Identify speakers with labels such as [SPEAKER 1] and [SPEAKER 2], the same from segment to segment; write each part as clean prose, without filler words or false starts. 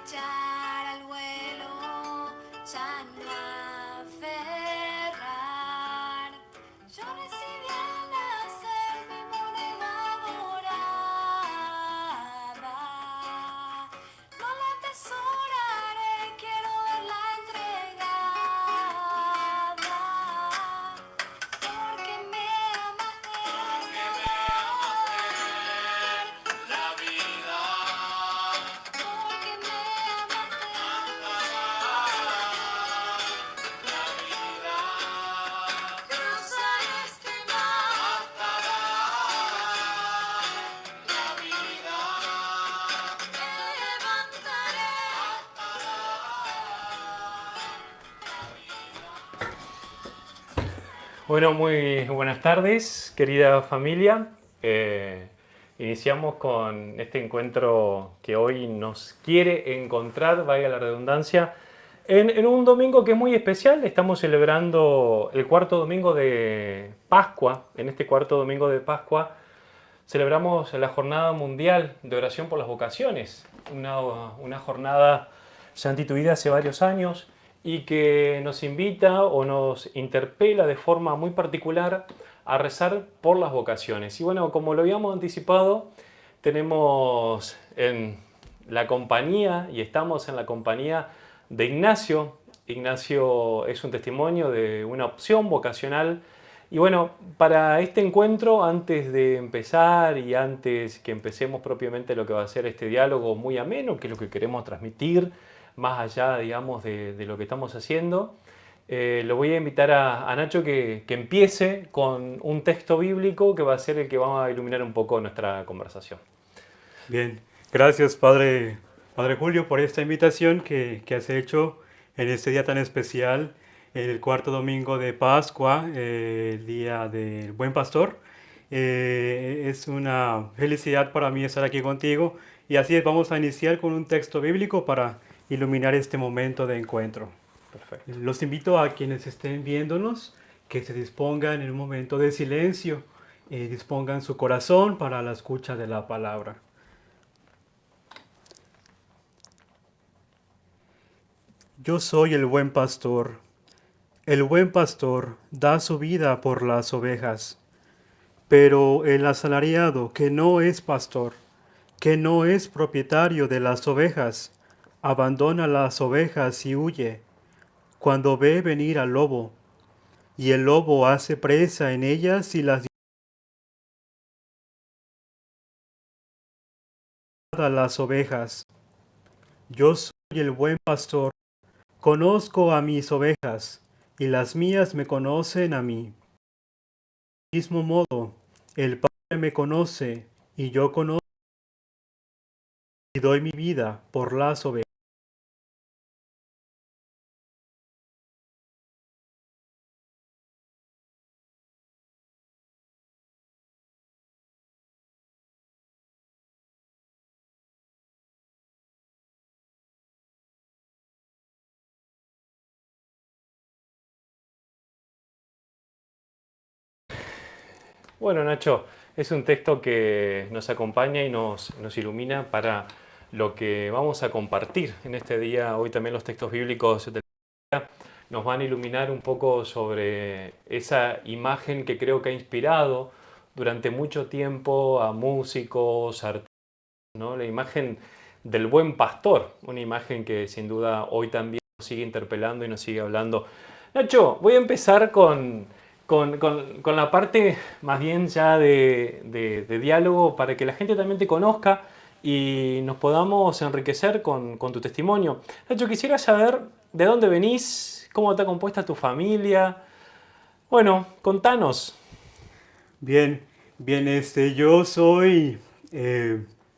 [SPEAKER 1] echar al vuelo, ya no aferrar. Yo recibí al nacer mi moneda dorada. No la atesoraré, quiero verla entregada. Porque me amaste la vida. Porque me amaste la vida. Cruza este mar. La vida. Me levantaré.
[SPEAKER 2] Bueno, muy buenas tardes, querida familia. Iniciamos con este encuentro que hoy nos quiere encontrar, valga la redundancia, en un domingo que es muy especial. Estamos celebrando el cuarto domingo de Pascua. En este cuarto domingo de Pascua celebramos la Jornada Mundial de Oración por las Vocaciones, una jornada ya instituida hace varios años y que nos invita o nos interpela de forma muy particular a rezar por las vocaciones. Y bueno, como lo habíamos anticipado, tenemos en la compañía y estamos en la compañía de Ignacio. Ignacio es un testimonio de una opción vocacional. Y bueno, para este encuentro, antes de empezar y antes que empecemos propiamente lo que va a ser este diálogo muy ameno, que es lo que queremos transmitir, más allá, digamos, de lo que estamos haciendo, lo voy a invitar a Nacho que empiece con un texto bíblico que va a ser el que va a iluminar un poco nuestra conversación.
[SPEAKER 3] Bien, gracias Padre Julio por esta invitación que has hecho en este día tan especial, el cuarto domingo de Pascua, el día del Buen Pastor. Es una felicidad para mí estar aquí contigo y así es, vamos a iniciar con un texto bíblico para iluminar este momento de encuentro.
[SPEAKER 2] Perfecto.
[SPEAKER 3] Los invito a quienes estén viéndonos que se dispongan en un momento de silencio, dispongan su corazón para la escucha de la palabra. Yo soy el buen pastor. El buen pastor da su vida por las ovejas. Pero el asalariado que no es pastor, que no es propietario de las ovejas, abandona las ovejas y huye. Cuando ve venir al lobo, y el lobo hace presa en ellas y las da a las ovejas. Yo soy el buen pastor. Conozco a mis ovejas, y las mías me conocen a mí. Del mismo modo, el Padre me conoce, y yo conozco y doy mi vida por las ovejas.
[SPEAKER 2] Bueno, Nacho, es un texto que nos acompaña y nos ilumina para lo que vamos a compartir en este día. Hoy también los textos bíblicos del día nos van a iluminar un poco sobre esa imagen que creo que ha inspirado durante mucho tiempo a músicos, artistas, ¿no? La imagen del buen pastor, una imagen que sin duda hoy también nos sigue interpelando y nos sigue hablando. Nacho, voy a empezar con la parte más bien ya de diálogo para que la gente también te conozca y nos podamos enriquecer con tu testimonio. Nacho, quisiera saber de dónde venís, cómo está compuesta tu familia. Bueno, contanos.
[SPEAKER 3] Bien, bien, yo soy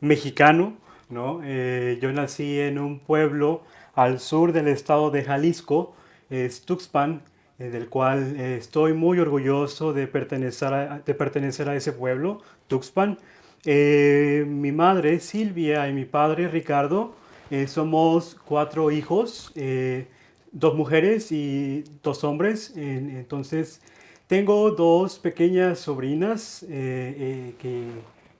[SPEAKER 3] mexicano, ¿no? Yo nací en un pueblo al sur del estado de Jalisco, es Tuxpan, del cual estoy muy orgulloso de pertenecer a ese pueblo, Tuxpan. Mi madre Silvia y mi padre Ricardo, somos 4 hijos, 2 mujeres y 2 hombres. Entonces, tengo 2 pequeñas sobrinas que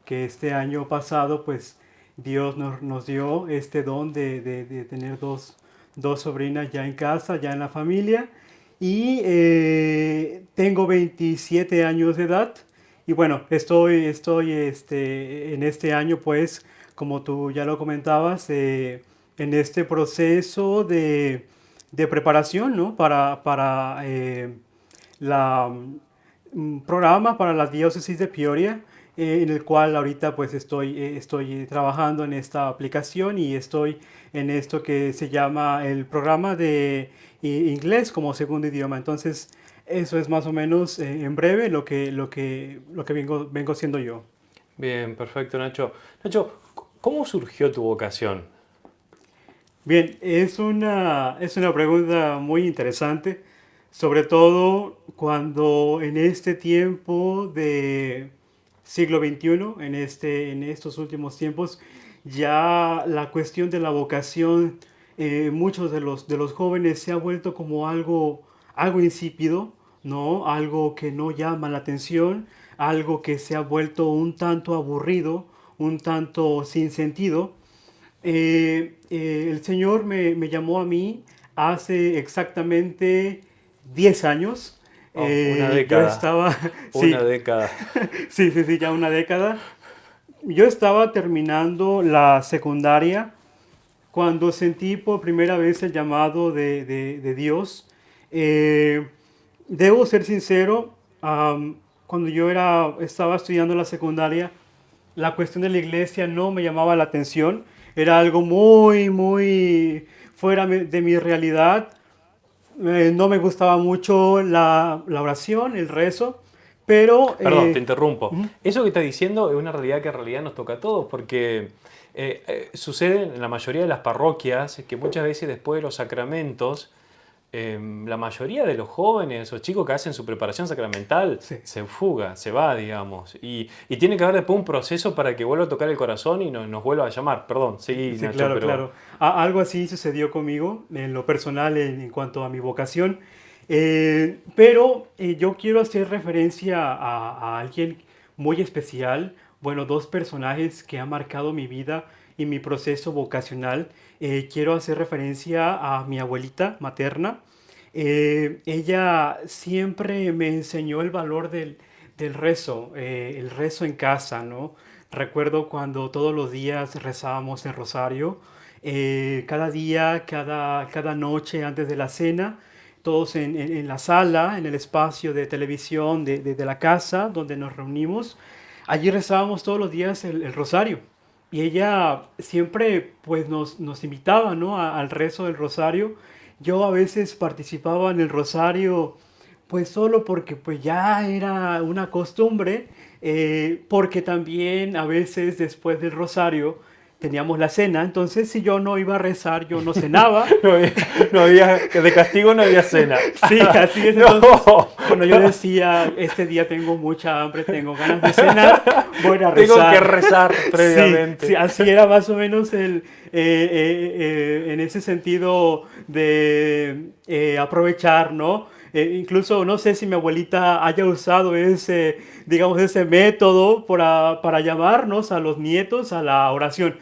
[SPEAKER 3] este año pasado pues Dios nos dio este don de tener dos sobrinas ya en casa, ya en la familia. Y tengo 27 años de edad. Y bueno, estoy en este año, pues, como tú ya lo comentabas, en este proceso de preparación, ¿no? Para la programa para la diócesis de Peoria, en el cual ahorita pues estoy trabajando en esta aplicación y estoy en esto que se llama el programa de inglés como segundo idioma. Entonces, eso es más o menos en breve lo que vengo siendo yo.
[SPEAKER 2] Bien, perfecto, Nacho. Nacho, ¿cómo surgió tu vocación?
[SPEAKER 3] Bien, es una pregunta muy interesante, sobre todo cuando en este tiempo de siglo XXI, en estos últimos tiempos, ya la cuestión de la vocación, muchos de los jóvenes se ha vuelto como algo insípido, ¿no? Algo que no llama la atención, algo que se ha vuelto un tanto aburrido, un tanto sin sentido. El Señor me llamó a mí hace exactamente 10 años.
[SPEAKER 2] Oh, una
[SPEAKER 3] Yo
[SPEAKER 2] década,
[SPEAKER 3] estaba, sí,
[SPEAKER 2] una década.
[SPEAKER 3] sí, sí, sí, ya una década. Yo estaba terminando la secundaria cuando sentí por primera vez el llamado de Dios. Eh, Debo ser sincero, cuando estaba estudiando la secundaria, la cuestión de la iglesia no me llamaba la atención. Era algo muy, muy fuera de mi realidad. No me gustaba mucho la oración, el rezo, pero
[SPEAKER 2] Perdón, te interrumpo.
[SPEAKER 3] ujú,
[SPEAKER 2] Eso que estás diciendo es una realidad que en realidad nos toca a todos, porque sucede en la mayoría de las parroquias que muchas veces después de los sacramentos, la mayoría de los jóvenes o chicos que hacen su preparación sacramental
[SPEAKER 3] sí.
[SPEAKER 2] se fuga, se va, digamos. Y tiene que haber después un proceso para que vuelva a tocar el corazón y nos vuelva a llamar. Perdón, seguí,
[SPEAKER 3] Sí,
[SPEAKER 2] Nacho,
[SPEAKER 3] claro,
[SPEAKER 2] pero...
[SPEAKER 3] claro. Algo así sucedió conmigo en lo personal en cuanto a mi vocación. Pero yo quiero hacer referencia a alguien muy especial. Bueno, dos personajes que han marcado mi vida y mi proceso vocacional. Quiero hacer referencia a mi abuelita materna. Ella siempre me enseñó el valor del rezo, el rezo en casa, ¿no? Recuerdo cuando todos los días rezábamos el rosario, cada día, cada noche antes de la cena, todos en la sala, en el espacio de televisión de la casa donde nos reunimos, allí rezábamos todos los días el rosario. Y ella siempre pues nos invitaba, ¿no? Al rezo del rosario. Yo a veces participaba en el rosario pues solo porque pues ya era una costumbre, porque también a veces después del rosario teníamos la cena, entonces si yo no iba a rezar, yo no cenaba.
[SPEAKER 2] No había, de castigo no había cena.
[SPEAKER 3] Sí, así es.
[SPEAKER 2] No.
[SPEAKER 3] Entonces, cuando yo decía, este día tengo mucha hambre, tengo ganas de cenar, voy a
[SPEAKER 2] Tengo
[SPEAKER 3] rezar.
[SPEAKER 2] que rezar
[SPEAKER 3] Sí,
[SPEAKER 2] previamente.
[SPEAKER 3] sí, así era más o menos en ese sentido de aprovechar, ¿no? Incluso no sé si mi abuelita haya usado digamos, ese método para llamarnos a los nietos a la oración.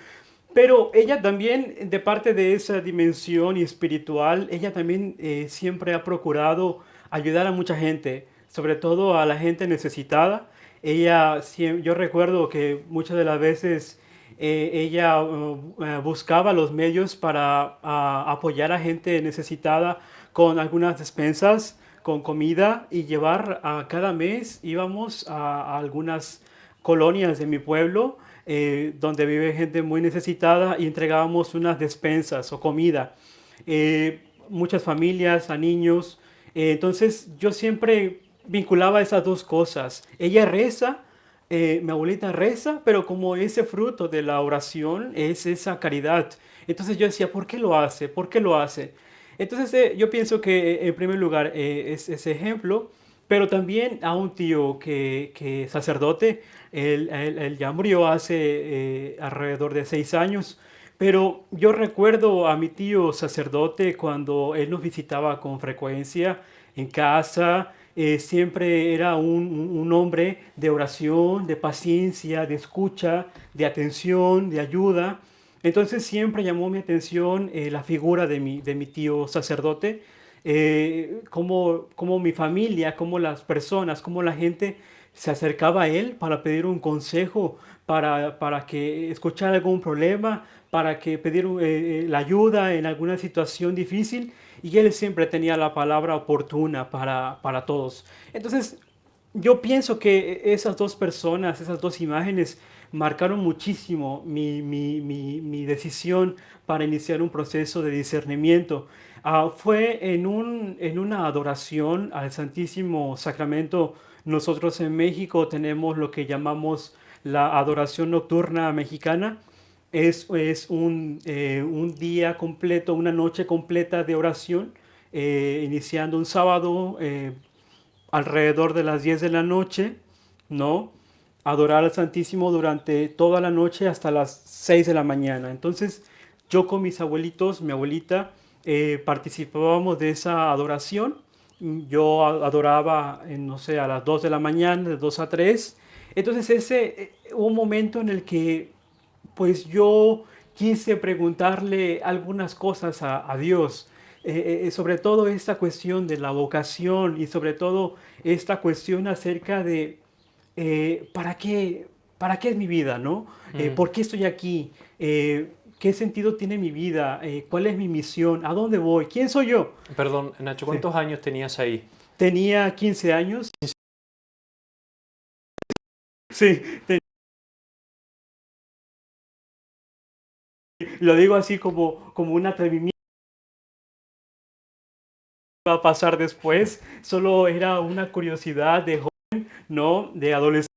[SPEAKER 3] Pero ella también, de parte de esa dimensión espiritual, ella también siempre ha procurado ayudar a mucha gente, sobre todo a la gente necesitada. Yo recuerdo que muchas de las veces ella buscaba los medios para apoyar a gente necesitada con algunas despensas, con comida y llevar a cada mes íbamos a algunas colonias de mi pueblo donde vive gente muy necesitada y entregábamos unas despensas o comida. Muchas familias, a niños. Entonces yo siempre vinculaba esas dos cosas. Ella reza, mi abuelita reza, pero como ese fruto de la oración es esa caridad. Entonces yo decía, ¿por qué lo hace? ¿Por qué lo hace? Entonces yo pienso que en primer lugar es ese ejemplo, pero también a un tío que sacerdote, él ya murió hace alrededor de 6 años, pero yo recuerdo a mi tío sacerdote cuando él nos visitaba con frecuencia en casa siempre era un hombre de oración, de paciencia, de escucha, de atención, de ayuda. Entonces siempre llamó mi atención la figura de mi tío sacerdote, cómo mi familia, cómo las personas, cómo la gente se acercaba a él para pedir un consejo, para que escuchar algún problema, para que pedir la ayuda en alguna situación difícil. Y él siempre tenía la palabra oportuna para todos. Entonces, yo pienso que esas dos personas, esas dos imágenes, marcaron muchísimo mi decisión para iniciar un proceso de discernimiento. Fue en una adoración al Santísimo Sacramento. Nosotros en México tenemos lo que llamamos la adoración nocturna mexicana. Es un día completo, una noche completa de oración, iniciando un sábado alrededor de las 10 de la noche, ¿no? Adorar al Santísimo durante toda la noche hasta las 6 de la mañana. Entonces, yo con mis abuelitos, mi abuelita, participábamos de esa adoración. Yo adoraba, no sé, a las 2 de la mañana, de 2 a 3. Entonces, hubo un momento en el que pues yo quise preguntarle algunas cosas a Dios, sobre todo esta cuestión de la vocación y sobre todo esta cuestión acerca de para qué es mi vida, ¿no?
[SPEAKER 2] Mm.
[SPEAKER 3] ¿Por qué estoy aquí? ¿Qué sentido tiene mi vida? ¿Cuál es mi misión? ¿A dónde voy? ¿Quién soy yo?
[SPEAKER 2] Perdón, Nacho,
[SPEAKER 3] Sí.
[SPEAKER 2] ¿cuántos años tenías ahí?
[SPEAKER 3] Tenía 15 años. Sí, lo digo así como un atrevimiento. Va a pasar después, solo era una curiosidad de joven, ¿no? De adolescente.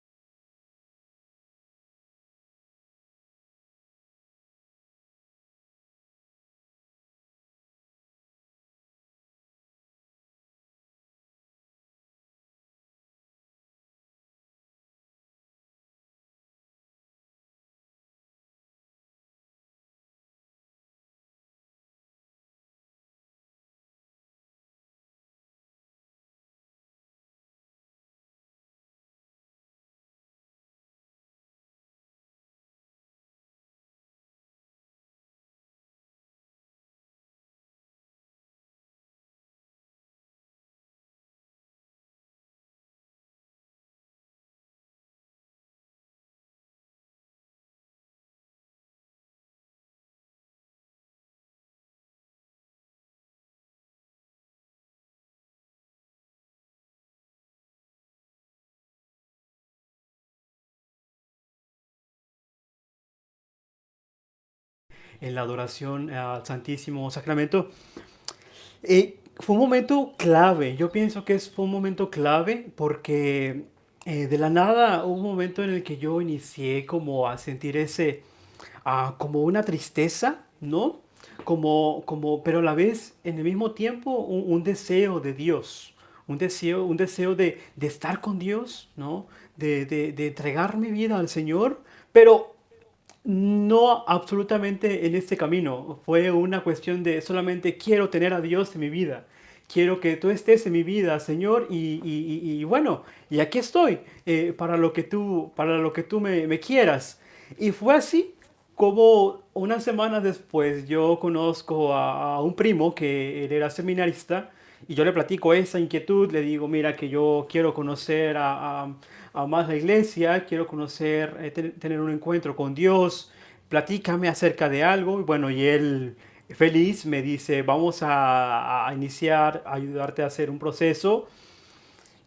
[SPEAKER 3] En la adoración al Santísimo Sacramento. Fue un momento clave, yo pienso que fue un momento clave porque de la nada hubo un momento en el que yo inicié como a sentir como una tristeza, ¿no? Pero a la vez, en el mismo tiempo, un deseo de Dios, un deseo de estar con Dios, ¿no? De entregar mi vida al Señor, pero no absolutamente en este camino. Fue una cuestión de solamente quiero tener a Dios en mi vida. Quiero que tú estés en mi vida, Señor, y bueno, y aquí estoy para lo que tú me quieras. Y fue así como unas semanas después yo conozco a un primo que él era seminarista y yo le platico esa inquietud, le digo, mira que yo quiero conocer a más la iglesia, quiero conocer, tener un encuentro con Dios, platícame acerca de algo. Y bueno, y él feliz me dice, vamos a iniciar, a ayudarte a hacer un proceso.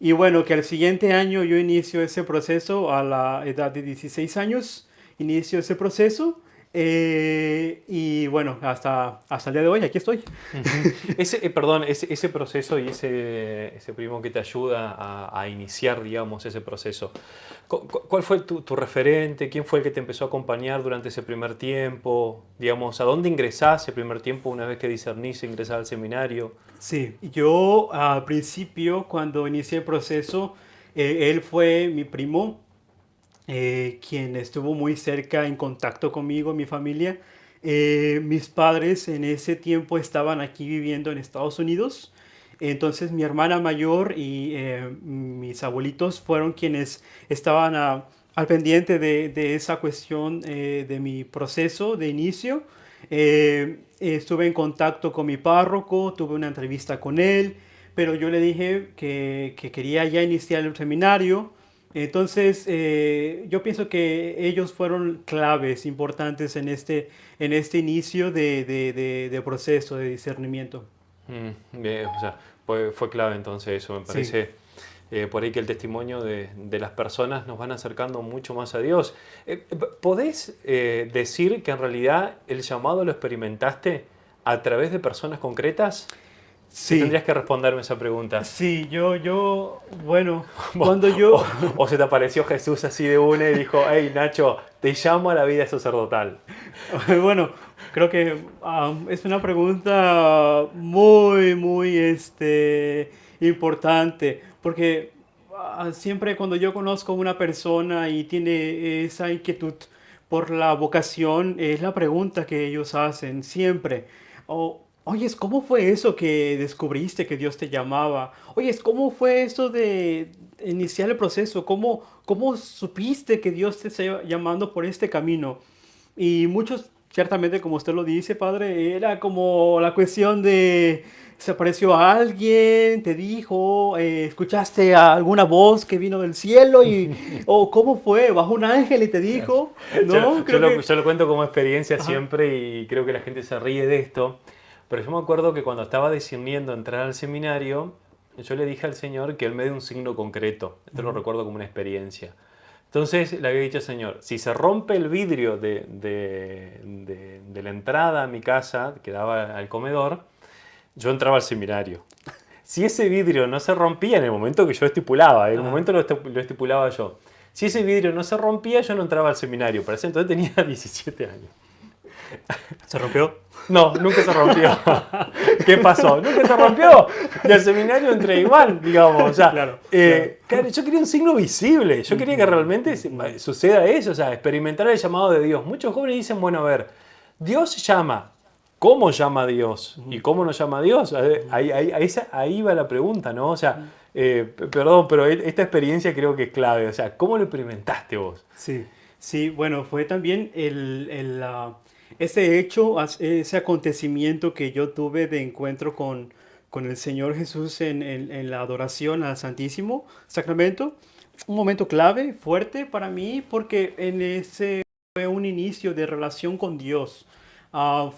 [SPEAKER 3] Y bueno, que al siguiente año yo inicio ese proceso a la edad de 16 años, inicio ese proceso. Y bueno, hasta el día de hoy, aquí estoy.
[SPEAKER 2] Ujú. Perdón, ese proceso y ese primo que te ayuda a iniciar, digamos, ese proceso. ¿Cuál fue tu referente? ¿Quién fue el que te empezó a acompañar durante ese primer tiempo? Digamos, ¿a dónde ingresás ese primer tiempo una vez que discernís ingresar al seminario?
[SPEAKER 3] Sí, yo al principio, cuando inicié el proceso, él fue mi primo, quien estuvo muy cerca en contacto conmigo, mi familia. Mis padres en ese tiempo estaban aquí viviendo en Estados Unidos Entonces mi hermana mayor y mis abuelitos fueron quienes estaban al pendiente de esa cuestión de mi proceso de inicio. Estuve en contacto con mi párroco, tuve una entrevista con él, pero yo le dije que quería ya iniciar el seminario. Entonces, yo pienso que ellos fueron claves importantes en este inicio de proceso de discernimiento.
[SPEAKER 2] Bien, o sea, fue clave entonces eso, me
[SPEAKER 3] Sí,
[SPEAKER 2] parece por ahí que el testimonio de las personas nos van acercando mucho más a Dios. ¿Podés decir que en realidad el llamado lo experimentaste a través de personas concretas? Si
[SPEAKER 3] sí,
[SPEAKER 2] tendrías que responderme esa pregunta.
[SPEAKER 3] sí, bueno, cuando yo,
[SPEAKER 2] O se te apareció Jesús así de una y dijo, hey Nacho, te llamo a la vida sacerdotal.
[SPEAKER 3] bueno, creo que es una pregunta muy, importante, porque siempre cuando yo conozco a una persona y tiene esa inquietud por la vocación, es la pregunta que ellos hacen siempre. Oyes, ¿cómo fue eso que descubriste que Dios te llamaba? Oyes, ¿cómo fue eso de iniciar el proceso? ¿Cómo supiste que Dios te está llamando por este camino? Y muchos, ciertamente, como usted lo dice, padre, era como la cuestión de, se apareció a alguien, te dijo, escuchaste a alguna voz que vino del cielo o cómo fue, bajó un ángel y te dijo, ¿no? Creo que,
[SPEAKER 2] Yo lo cuento como experiencia
[SPEAKER 3] ajá,
[SPEAKER 2] siempre y creo que la gente se ríe de esto, pero yo me acuerdo que cuando estaba decidiendo entrar al seminario, yo le dije al Señor que Él me dé un signo concreto. Esto lo
[SPEAKER 3] ujú,
[SPEAKER 2] recuerdo como una experiencia. Entonces le había dicho, Señor, si se rompe el vidrio de la entrada a mi casa, que daba al comedor, yo entraba al seminario. Si ese vidrio no se rompía en el momento que yo estipulaba, en el
[SPEAKER 3] ajá.
[SPEAKER 2] momento lo estipulaba yo, si ese vidrio no se rompía, yo no entraba al seminario. Para ese entonces tenía 17 años.
[SPEAKER 3] ¿Se rompió?
[SPEAKER 2] No, nunca se rompió. ¿Qué pasó? Nunca se rompió. Y al seminario entré igual, digamos. O sea,
[SPEAKER 3] Claro, claro.
[SPEAKER 2] claro, yo quería un signo visible. Yo quería que realmente suceda eso, o sea, experimentar el llamado de Dios. Muchos jóvenes dicen, bueno, a ver, Dios llama. ¿Cómo llama Dios? ¿Y cómo nos llama Dios? Ahí va la pregunta, ¿no? O sea, perdón, pero esta experiencia creo que es clave. O sea, ¿cómo lo experimentaste vos?
[SPEAKER 3] Sí, sí, bueno, fue también ese hecho, ese acontecimiento que yo tuve de encuentro con el Señor Jesús en la adoración al Santísimo Sacramento. Un momento clave, fuerte para mí, porque en ese fue un inicio de relación con Dios.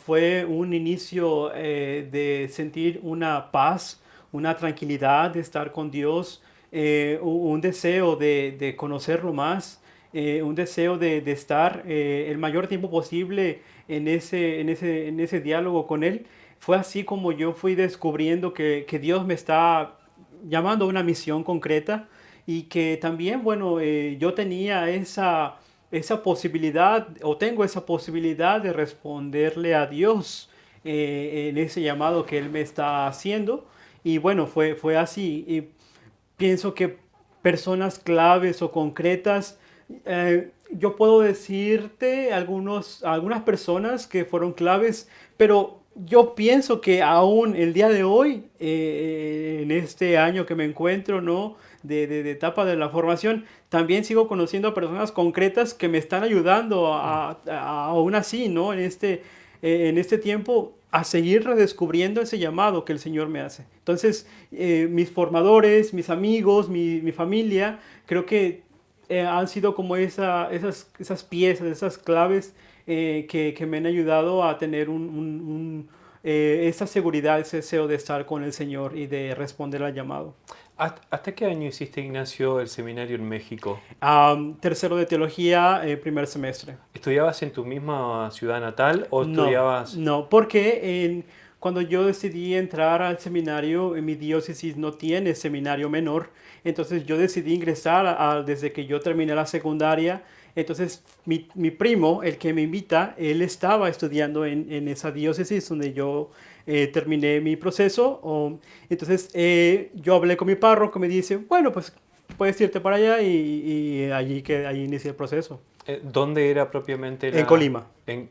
[SPEAKER 3] Fue un inicio de sentir una paz, una tranquilidad de estar con Dios, un deseo de conocerlo más, un deseo de estar el mayor tiempo posible en ese diálogo con Él. Fue así como yo fui descubriendo que Dios me está llamando a una misión concreta y que también, bueno, yo tenía esa posibilidad o tengo esa posibilidad de responderle a Dios en ese llamado que Él me está haciendo. Y bueno, fue así. Y pienso que personas claves o concretas, yo puedo decirte algunas personas que fueron claves, pero yo pienso que aún el día de hoy, en este año que me encuentro, ¿no? De etapa de la formación, también sigo conociendo a personas concretas que me están ayudando aún así, ¿no? En este tiempo a seguir redescubriendo ese llamado que el Señor me hace. Entonces, mis formadores, mis amigos, mi familia, creo que han sido como esas piezas, esas claves que me han ayudado a tener esa seguridad, ese deseo de estar con el Señor y de responder al llamado.
[SPEAKER 2] ¿Hasta qué año hiciste, Ignacio, el seminario en México?
[SPEAKER 3] Tercero de teología, primer semestre.
[SPEAKER 2] ¿Estudiabas en tu misma ciudad natal o
[SPEAKER 3] No,
[SPEAKER 2] estudiabas?
[SPEAKER 3] no, porque cuando yo decidí entrar al seminario, en mi diócesis no tiene seminario menor, entonces yo decidí ingresar desde que yo terminé la secundaria. Entonces mi primo, el que me invita, él estaba estudiando en esa diócesis donde yo terminé mi proceso. Entonces yo hablé con mi párroco, me dice, bueno, pues puedes irte para allá y allí inicié el proceso.
[SPEAKER 2] ¿Dónde era propiamente
[SPEAKER 3] En Colima.
[SPEAKER 2] en-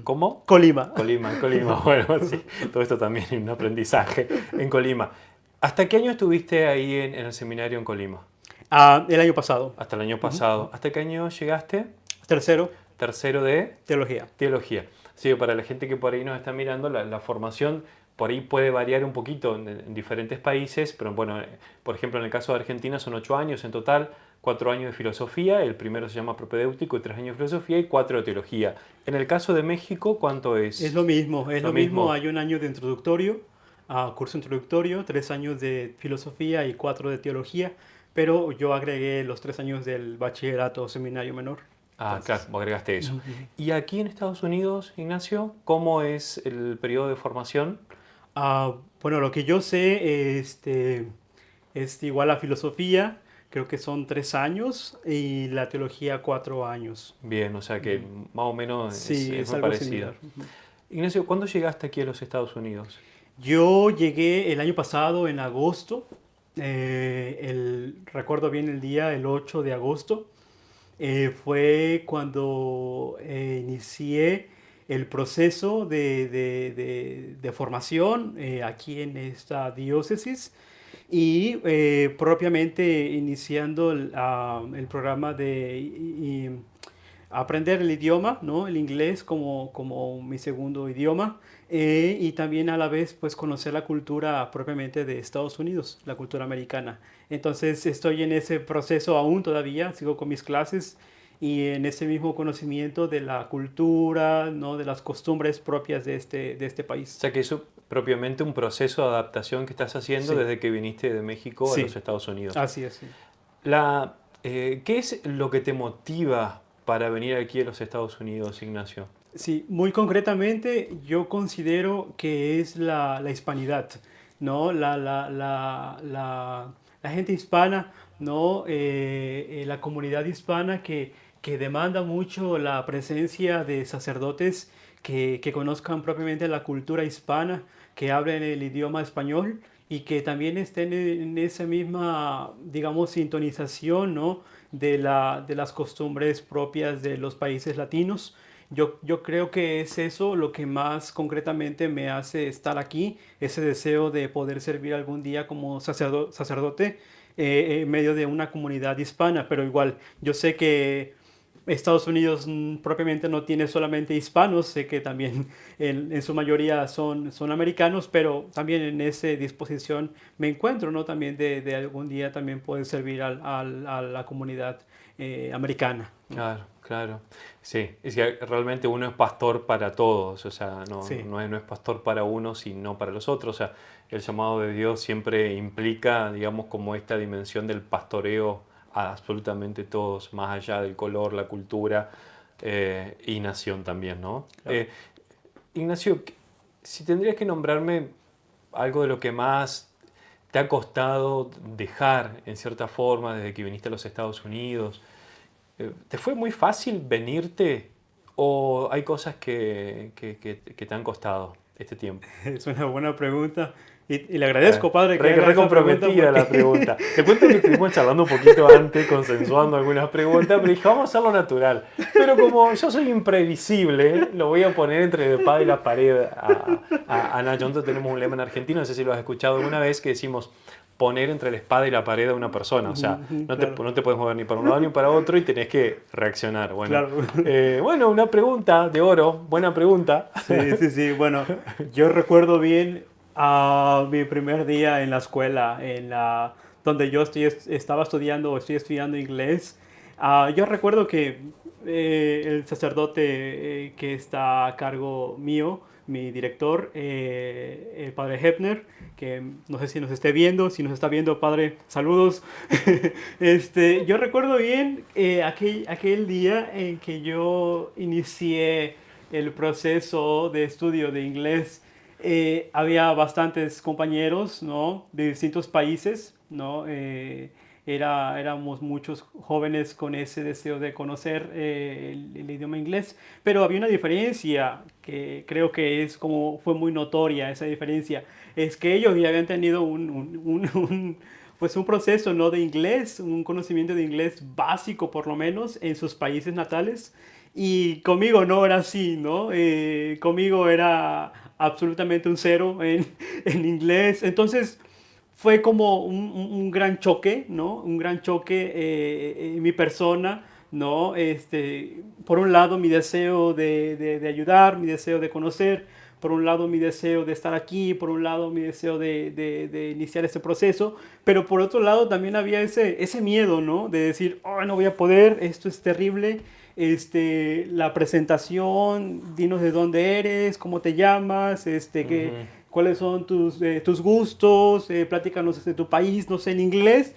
[SPEAKER 2] ¿Cómo?
[SPEAKER 3] Colima.
[SPEAKER 2] Colima, en Colima. Bueno, sí, todo esto también es un aprendizaje en Colima. ¿Hasta qué año estuviste ahí en el seminario en Colima?
[SPEAKER 3] El año pasado.
[SPEAKER 2] Hasta el año pasado. ¿Hasta qué año llegaste?
[SPEAKER 3] Tercero,
[SPEAKER 2] Tercero de
[SPEAKER 3] teología.
[SPEAKER 2] teología. Sí, para la gente que por ahí nos está mirando, la formación por ahí puede variar un poquito en diferentes países, pero bueno, por ejemplo, en el caso de Argentina son 8 años en total, 4 años de filosofía, el primero se llama propedéutico y 3 años de filosofía y 4 de teología. En el caso de México, ¿cuánto es?
[SPEAKER 3] Es lo mismo, es
[SPEAKER 2] Lo
[SPEAKER 3] lo mismo.
[SPEAKER 2] mismo.
[SPEAKER 3] Hay un año de introductorio, curso introductorio, 3 años de filosofía y 4 de teología, pero yo agregué los 3 años del bachillerato o seminario menor.
[SPEAKER 2] Ah, claro,
[SPEAKER 3] Entonces,
[SPEAKER 2] vos agregaste eso.
[SPEAKER 3] ujú.
[SPEAKER 2] ¿Y aquí en Estados Unidos, Ignacio, cómo es el periodo de formación?
[SPEAKER 3] Bueno, lo que yo sé, es igual a filosofía, creo que son 3 años, y la teología 4 años.
[SPEAKER 2] Bien, o sea que más o menos
[SPEAKER 3] Sí,
[SPEAKER 2] es
[SPEAKER 3] es
[SPEAKER 2] muy
[SPEAKER 3] algo
[SPEAKER 2] parecido.
[SPEAKER 3] similar. Ujú.
[SPEAKER 2] Ignacio, ¿cuándo llegaste aquí a los Estados Unidos?
[SPEAKER 3] Yo llegué el año pasado en agosto, recuerdo bien el día, el 8 de agosto. Fue cuando inicié el proceso de formación aquí en esta diócesis y propiamente iniciando el programa de aprender el idioma, ¿no? El inglés como mi segundo idioma, y también a la vez pues conocer la cultura propiamente de Estados Unidos, la cultura americana. Entonces estoy en ese proceso aún todavía, sigo con mis clases y en ese mismo conocimiento de la cultura, ¿no? De las costumbres propias de este
[SPEAKER 2] O
[SPEAKER 3] país.
[SPEAKER 2] sea que es propiamente un proceso de adaptación que estás haciendo
[SPEAKER 3] Sí,
[SPEAKER 2] desde que viniste de México a los
[SPEAKER 3] sí,
[SPEAKER 2] Estados Unidos.
[SPEAKER 3] así es. Sí.
[SPEAKER 2] ¿Qué es lo que te motiva para venir aquí a los Estados Unidos, Ignacio?
[SPEAKER 3] Sí, muy concretamente yo considero que es la hispanidad, ¿no? La gente hispana, ¿no? La comunidad hispana que demanda mucho la presencia de sacerdotes que conozcan propiamente la cultura hispana, que hablen el idioma español y que también estén en esa misma, digamos, sintonización, ¿no? De las costumbres propias de los países latinos. Yo creo que es eso lo que más concretamente me hace estar aquí, ese deseo de poder servir algún día como sacerdote en medio de una comunidad hispana, pero igual, yo sé que Estados Unidos propiamente no tiene solamente hispanos, sé que también en su mayoría son americanos, pero también en esa disposición me encuentro, ¿no? También de algún día también poder servir a la comunidad americana.
[SPEAKER 2] Claro, claro. Sí, es que realmente uno es pastor para todos, o sea,
[SPEAKER 3] Sí,
[SPEAKER 2] no es pastor para uno, sino para los otros. O sea, el llamado de Dios siempre implica, digamos, como esta dimensión del pastoreo a absolutamente todos, más allá del color, la cultura y nación también, ¿no?
[SPEAKER 3] claro.
[SPEAKER 2] Ignacio, si tendrías que nombrarme algo de lo que más te ha costado dejar, en cierta forma, desde que viniste a los Estados Unidos, ¿te fue muy fácil venirte o hay cosas que te han costado este tiempo?
[SPEAKER 3] Es una buena pregunta y le agradezco, padre, que haga
[SPEAKER 2] Re
[SPEAKER 3] esa pregunta
[SPEAKER 2] comprometida la
[SPEAKER 3] porque
[SPEAKER 2] pregunta. Te cuento que estuvimos charlando un poquito antes, consensuando algunas preguntas, pero dije, vamos a hacerlo natural. Pero como yo soy imprevisible, lo voy a poner entre la espada y la pared a Nacho. Nosotros tenemos un lema en Argentina, no sé si lo has escuchado alguna vez, que decimos poner entre la espada y la pared a una persona. O sea,
[SPEAKER 3] claro,
[SPEAKER 2] no te puedes mover ni para un lado ni para otro y tenés que reaccionar. Bueno,
[SPEAKER 3] claro.
[SPEAKER 2] bueno, una pregunta de oro, buena pregunta.
[SPEAKER 3] Sí, sí, sí. Bueno, yo recuerdo bien a mi primer día en la escuela, donde yo estaba estudiando o estoy estudiando inglés. Yo recuerdo que el sacerdote que está a cargo mío, mi director, el padre Hepner, que no sé si nos esté viendo, si nos está viendo, padre, saludos. Yo recuerdo bien aquel día en que yo inicié el proceso de estudio de inglés. Había bastantes compañeros, ¿no? De distintos países, ¿no? Éramos muchos jóvenes con ese deseo de conocer el idioma inglés, pero había una diferencia que creo que fue muy notoria esa diferencia, es que ellos ya habían tenido pues un proceso, ¿no? De inglés, un conocimiento de inglés básico por lo menos en sus países natales. Y conmigo no era así, ¿no? Conmigo era absolutamente un cero en inglés. Entonces fue como un gran choque, ¿no? Un gran choque en mi persona, ¿no? Por un lado, mi deseo de ayudar, mi deseo de conocer, por un lado, mi deseo de estar aquí, por un lado, mi deseo de iniciar este proceso, pero por otro lado, también había ese miedo, ¿no? De decir, oh, no voy a poder, esto es terrible. La presentación, dinos de dónde eres, cómo te llamas,
[SPEAKER 2] Ujú.
[SPEAKER 3] cuáles son tus gustos, platícanos de tu país, no sé, en inglés.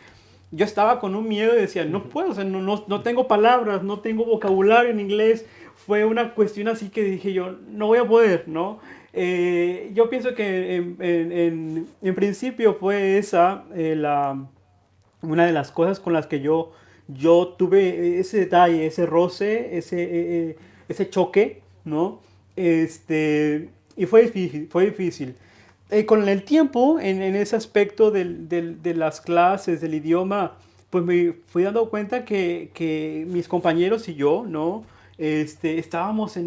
[SPEAKER 3] Yo estaba con un miedo y decía, no puedo, o sea, no tengo palabras, no tengo vocabulario en inglés. Fue una cuestión así que dije yo, no voy a poder, ¿no? Yo pienso que en principio fue esa una de las cosas con las que yo tuve ese detalle, ese roce, ese choque, ¿no? Y fue difícil, fue difícil. Con el tiempo, en ese aspecto de las clases, del idioma, pues me fui dando cuenta que mis compañeros y yo, ¿no? Estábamos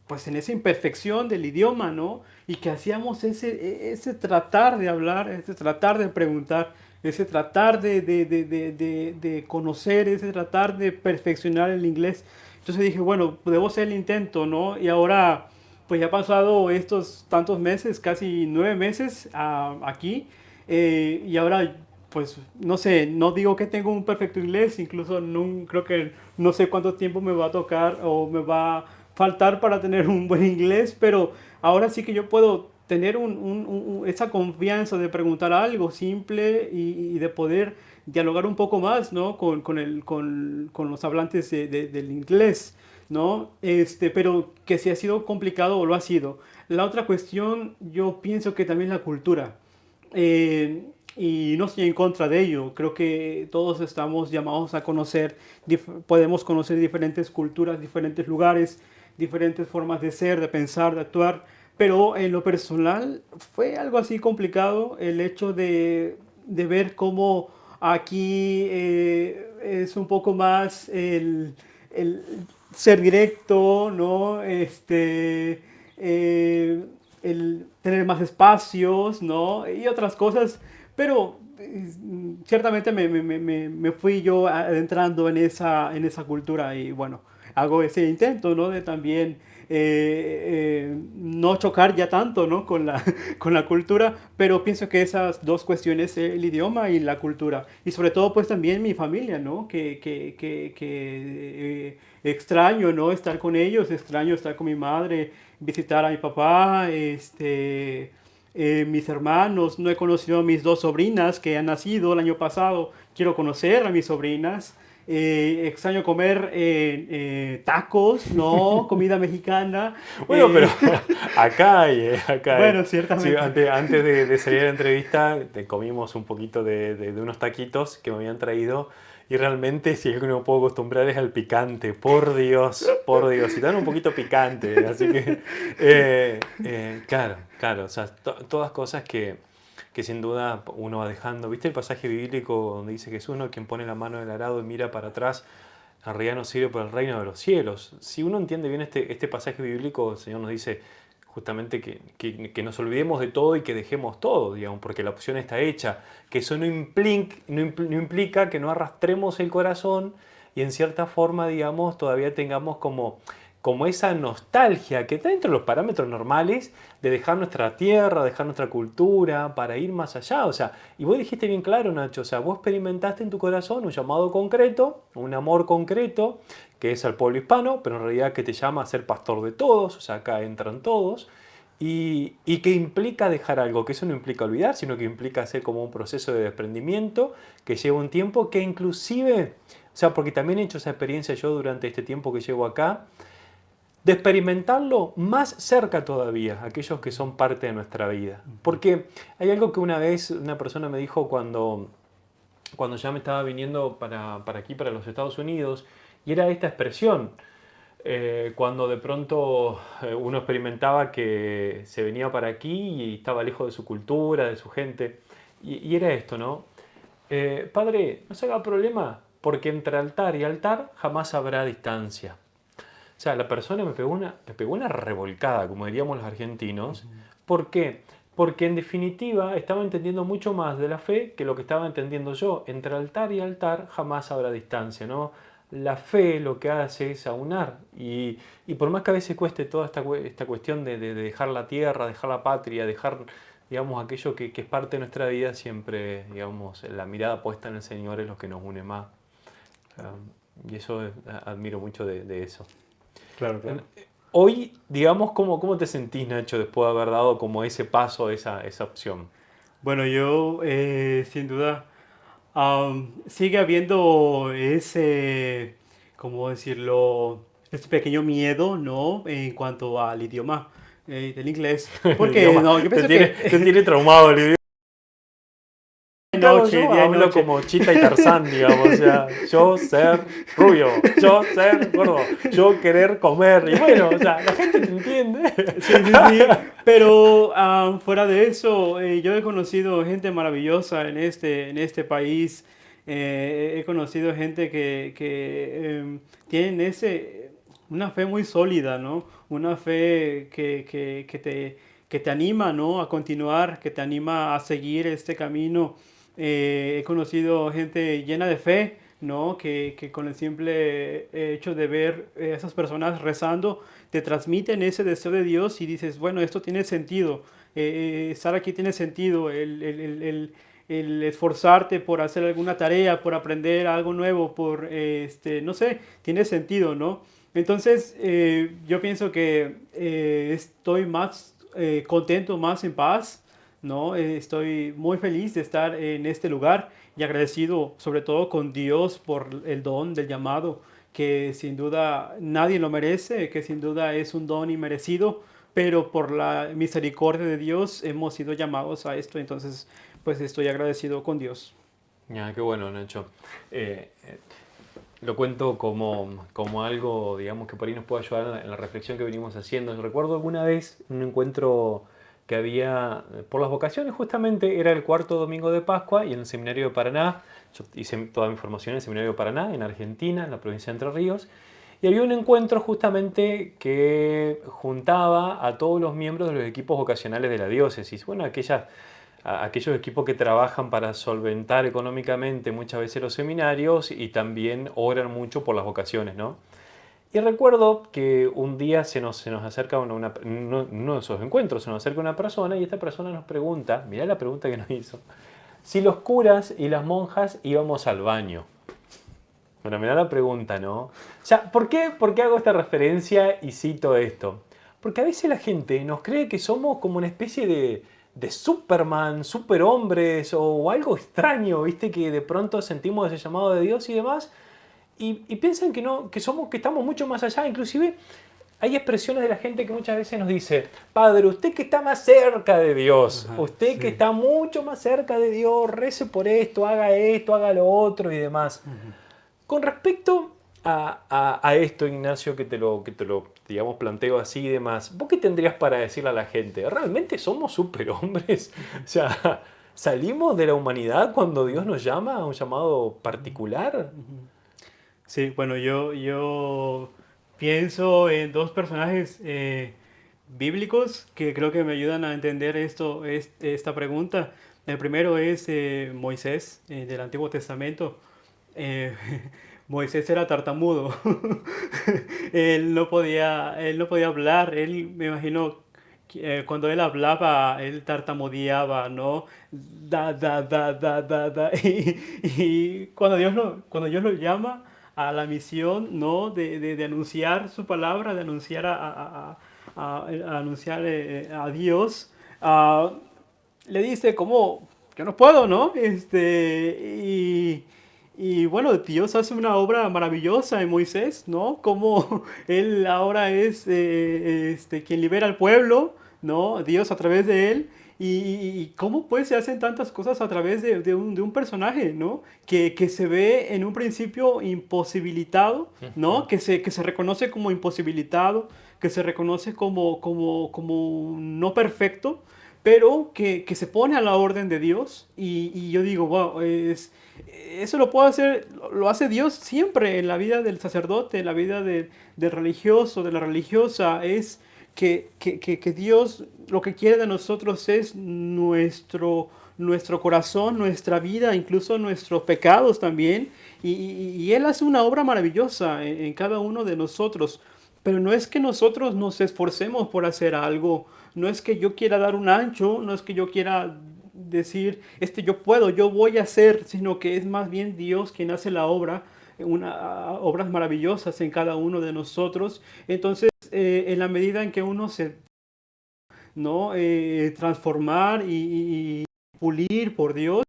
[SPEAKER 3] pues en esa imperfección del idioma, ¿no? Y que hacíamos ese tratar de hablar, ese tratar de preguntar, ese tratar de conocer, ese tratar de perfeccionar el inglés. Entonces dije, bueno, debo hacer el intento, ¿no? Y ahora pues ya ha pasado estos tantos meses, casi 9 meses aquí, y ahora, pues, no sé, no digo que tengo un perfecto inglés, incluso no, creo que no sé cuánto tiempo me va a tocar o me va a faltar para tener un buen inglés, pero ahora sí que yo puedo tener esa confianza de preguntar algo simple y de poder dialogar un poco más, ¿no? Con los hablantes del inglés. ¿No? Pero que si ha sido complicado o lo ha sido. La otra cuestión, yo pienso que también la cultura. Y no estoy en contra de ello. Creo que todos estamos llamados a conocer, podemos conocer diferentes culturas, diferentes lugares, diferentes formas de ser, de pensar, de actuar. Pero en lo personal fue algo así complicado el hecho de ver cómo aquí es un poco más el ser directo, ¿no? El tener más espacios, ¿no? Y otras cosas, pero ciertamente me fui yo adentrando en esa cultura y bueno, hago ese intento, ¿no? De también no chocar ya tanto, ¿no? Con la cultura, pero pienso que esas dos cuestiones, el idioma y la cultura, y sobre todo pues también mi familia, ¿no? Extraño, ¿no? Estar con ellos, extraño estar con mi madre, visitar a mi papá, mis hermanos, no he conocido a mis dos sobrinas que han nacido el año pasado, quiero conocer a mis sobrinas. Extraño comer tacos, ¿no? Comida mexicana.
[SPEAKER 2] Bueno, pero acá hay, acá hay.
[SPEAKER 3] Bueno,
[SPEAKER 2] Sí,
[SPEAKER 3] ciertamente.
[SPEAKER 2] antes de salir a la entrevista, comimos un poquito de unos taquitos que me habían traído. Y realmente, si algo que no me puedo acostumbrar es al picante. Por Dios. Y dan un poquito picante. Así que, claro, claro. O sea, todas cosas que sin duda uno va dejando. ¿Viste el pasaje bíblico donde dice que es uno quien pone la mano en el arado y mira para atrás? En realidad no sirve para el reino de los cielos. Si uno entiende bien este pasaje bíblico, el Señor nos dice justamente que nos olvidemos de todo y que dejemos todo, digamos, porque la opción está hecha. Que eso no implica que no arrastremos el corazón y en cierta forma, digamos, todavía tengamos como esa nostalgia que está dentro de los parámetros normales de dejar nuestra tierra, dejar nuestra cultura, para ir más allá. O sea, y vos dijiste bien claro, Nacho, o sea, vos experimentaste en tu corazón un llamado concreto, un amor concreto, que es al pueblo hispano, pero en realidad que te llama a ser pastor de todos, o sea, acá entran todos, y que implica dejar algo, que eso no implica olvidar, sino que implica hacer como un proceso de desprendimiento que lleva un tiempo que inclusive, o sea, porque también he hecho esa experiencia yo durante este tiempo que llevo acá, de experimentarlo más cerca todavía, aquellos que son parte de nuestra vida. Porque hay algo que una vez una persona me dijo cuando ya me estaba viniendo para aquí, para los Estados Unidos, y era esta expresión, cuando de pronto uno experimentaba que se venía para aquí y estaba lejos de su cultura, de su gente, y era esto, ¿no? Padre, no se haga problema, porque entre altar y altar jamás habrá distancia. O sea, la persona me pegó una revolcada, como diríamos los argentinos. ¿Por qué? porque en definitiva estaba entendiendo mucho más de la fe que lo que estaba entendiendo yo. Entre altar y altar jamás habrá distancia, ¿no? La fe lo que hace es aunar y por más que a veces cueste toda esta cuestión de dejar la tierra, dejar la patria, dejar, digamos, aquello que es parte de nuestra vida, siempre, digamos, la mirada puesta en el Señor es lo que nos une más. Y eso admiro mucho de eso.
[SPEAKER 3] Claro, claro.
[SPEAKER 2] Hoy, digamos, ¿cómo te sentís, Nacho, después de haber dado como ese paso, esa opción?
[SPEAKER 3] Bueno, yo sin duda sigue habiendo ese, ¿cómo decirlo? Este pequeño miedo, ¿no? En cuanto al idioma del inglés. Porque
[SPEAKER 2] Idioma,
[SPEAKER 3] no, yo pienso
[SPEAKER 2] te tiene traumado el idioma.
[SPEAKER 3] noche,
[SPEAKER 2] Yo
[SPEAKER 3] día y
[SPEAKER 2] hablo
[SPEAKER 3] noche.
[SPEAKER 2] como Chita y Tarzán, digamos, o sea, yo ser rubio, yo ser gordo, yo querer comer, y bueno, o sea, la gente te entiende.
[SPEAKER 3] Sí, sí, sí. Pero fuera de eso, yo he conocido gente maravillosa en este país. He conocido gente que tienen una fe muy sólida, ¿no? Una fe que te anima, ¿no? A continuar, que te anima a seguir este camino. He conocido gente llena de fe, ¿no? Que con el simple hecho de ver a esas personas rezando, te transmiten ese deseo de Dios y dices, bueno, esto tiene sentido, estar aquí tiene sentido, el esforzarte por hacer alguna tarea, por aprender algo nuevo, no sé, tiene sentido, ¿no? Entonces, yo pienso que estoy más contento, más en paz, ¿no? Estoy muy feliz de estar en este lugar y agradecido sobre todo con Dios por el don del llamado, que sin duda nadie lo merece, que sin duda es un don inmerecido, pero por la misericordia de Dios hemos sido llamados a esto, entonces pues estoy agradecido con Dios.
[SPEAKER 2] Ya, qué bueno, Nacho. Lo cuento como algo, digamos, que por ahí nos puede ayudar en la reflexión que venimos haciendo. Recuerdo alguna vez un encuentro que había por las vocaciones, justamente era el cuarto domingo de Pascua y en el seminario de Paraná, yo hice toda mi formación en el seminario de Paraná, en Argentina, en la provincia de Entre Ríos, y había un encuentro justamente que juntaba a todos los miembros de los equipos vocacionales de la diócesis, bueno, aquellos equipos que trabajan para solventar económicamente muchas veces los seminarios y también oran mucho por las vocaciones, ¿no? Y recuerdo que un día se nos acerca uno de esos encuentros, se nos acerca una persona y esta persona nos pregunta, mirá la pregunta que nos hizo, si los curas y las monjas íbamos al baño. Bueno, mirá la pregunta, ¿no? O sea, ¿por qué hago esta referencia y cito esto? Porque a veces la gente nos cree que somos como una especie de Superman, superhombres o algo extraño, ¿viste? Que de pronto sentimos ese llamado de Dios y demás. Y piensan que no, que estamos mucho más allá. Inclusive hay expresiones de la gente que muchas veces nos dice, Padre, usted que está más cerca de Dios,
[SPEAKER 3] Ajá,
[SPEAKER 2] usted
[SPEAKER 3] sí.
[SPEAKER 2] que está mucho más cerca de Dios, rece por esto, haga lo otro y demás. Con respecto a esto, Ignacio, que te lo, digamos, planteo así y demás, ¿vos qué tendrías para decirle a la gente? ¿Realmente somos superhombres? O sea, ¿salimos de la humanidad cuando Dios nos llama a un llamado particular?
[SPEAKER 3] Sí, bueno, yo pienso en dos personajes bíblicos que creo que me ayudan a entender esta pregunta. El primero es Moisés del Antiguo Testamento. Eh, Moisés era tartamudo. Él no podía hablar. Él, me imagino, cuando él hablaba, él tartamudeaba, ¿no? Da. Y cuando Dios lo llama a la misión, ¿no? De anunciar su palabra, de anunciar a anunciar a Dios, le dice como, yo no puedo, ¿no? Y bueno, Dios hace una obra maravillosa en Moisés, ¿no? Como él ahora es quien libera al pueblo, ¿no? Dios a través de él. Y cómo pues se hacen tantas cosas a través de un personaje, ¿no? Que se ve en un principio imposibilitado, ¿no? Que se reconoce como imposibilitado, que se reconoce como no perfecto, pero que se pone a la orden de Dios. Y yo digo, wow, eso lo hace Dios siempre en la vida del sacerdote, en la vida del religioso, de la religiosa. Es que Dios lo que quiere de nosotros es nuestro corazón, nuestra vida, incluso nuestros pecados también. Y Él hace una obra maravillosa en cada uno de nosotros. Pero no es que nosotros nos esforcemos por hacer algo, no es que yo quiera dar un ancho, no es que yo quiera decir, yo puedo, yo voy a hacer, sino que es más bien Dios quien hace la obra, obras maravillosas en cada uno de nosotros. Entonces, en la medida en que uno se, ¿no? Transformar y pulir por Dios,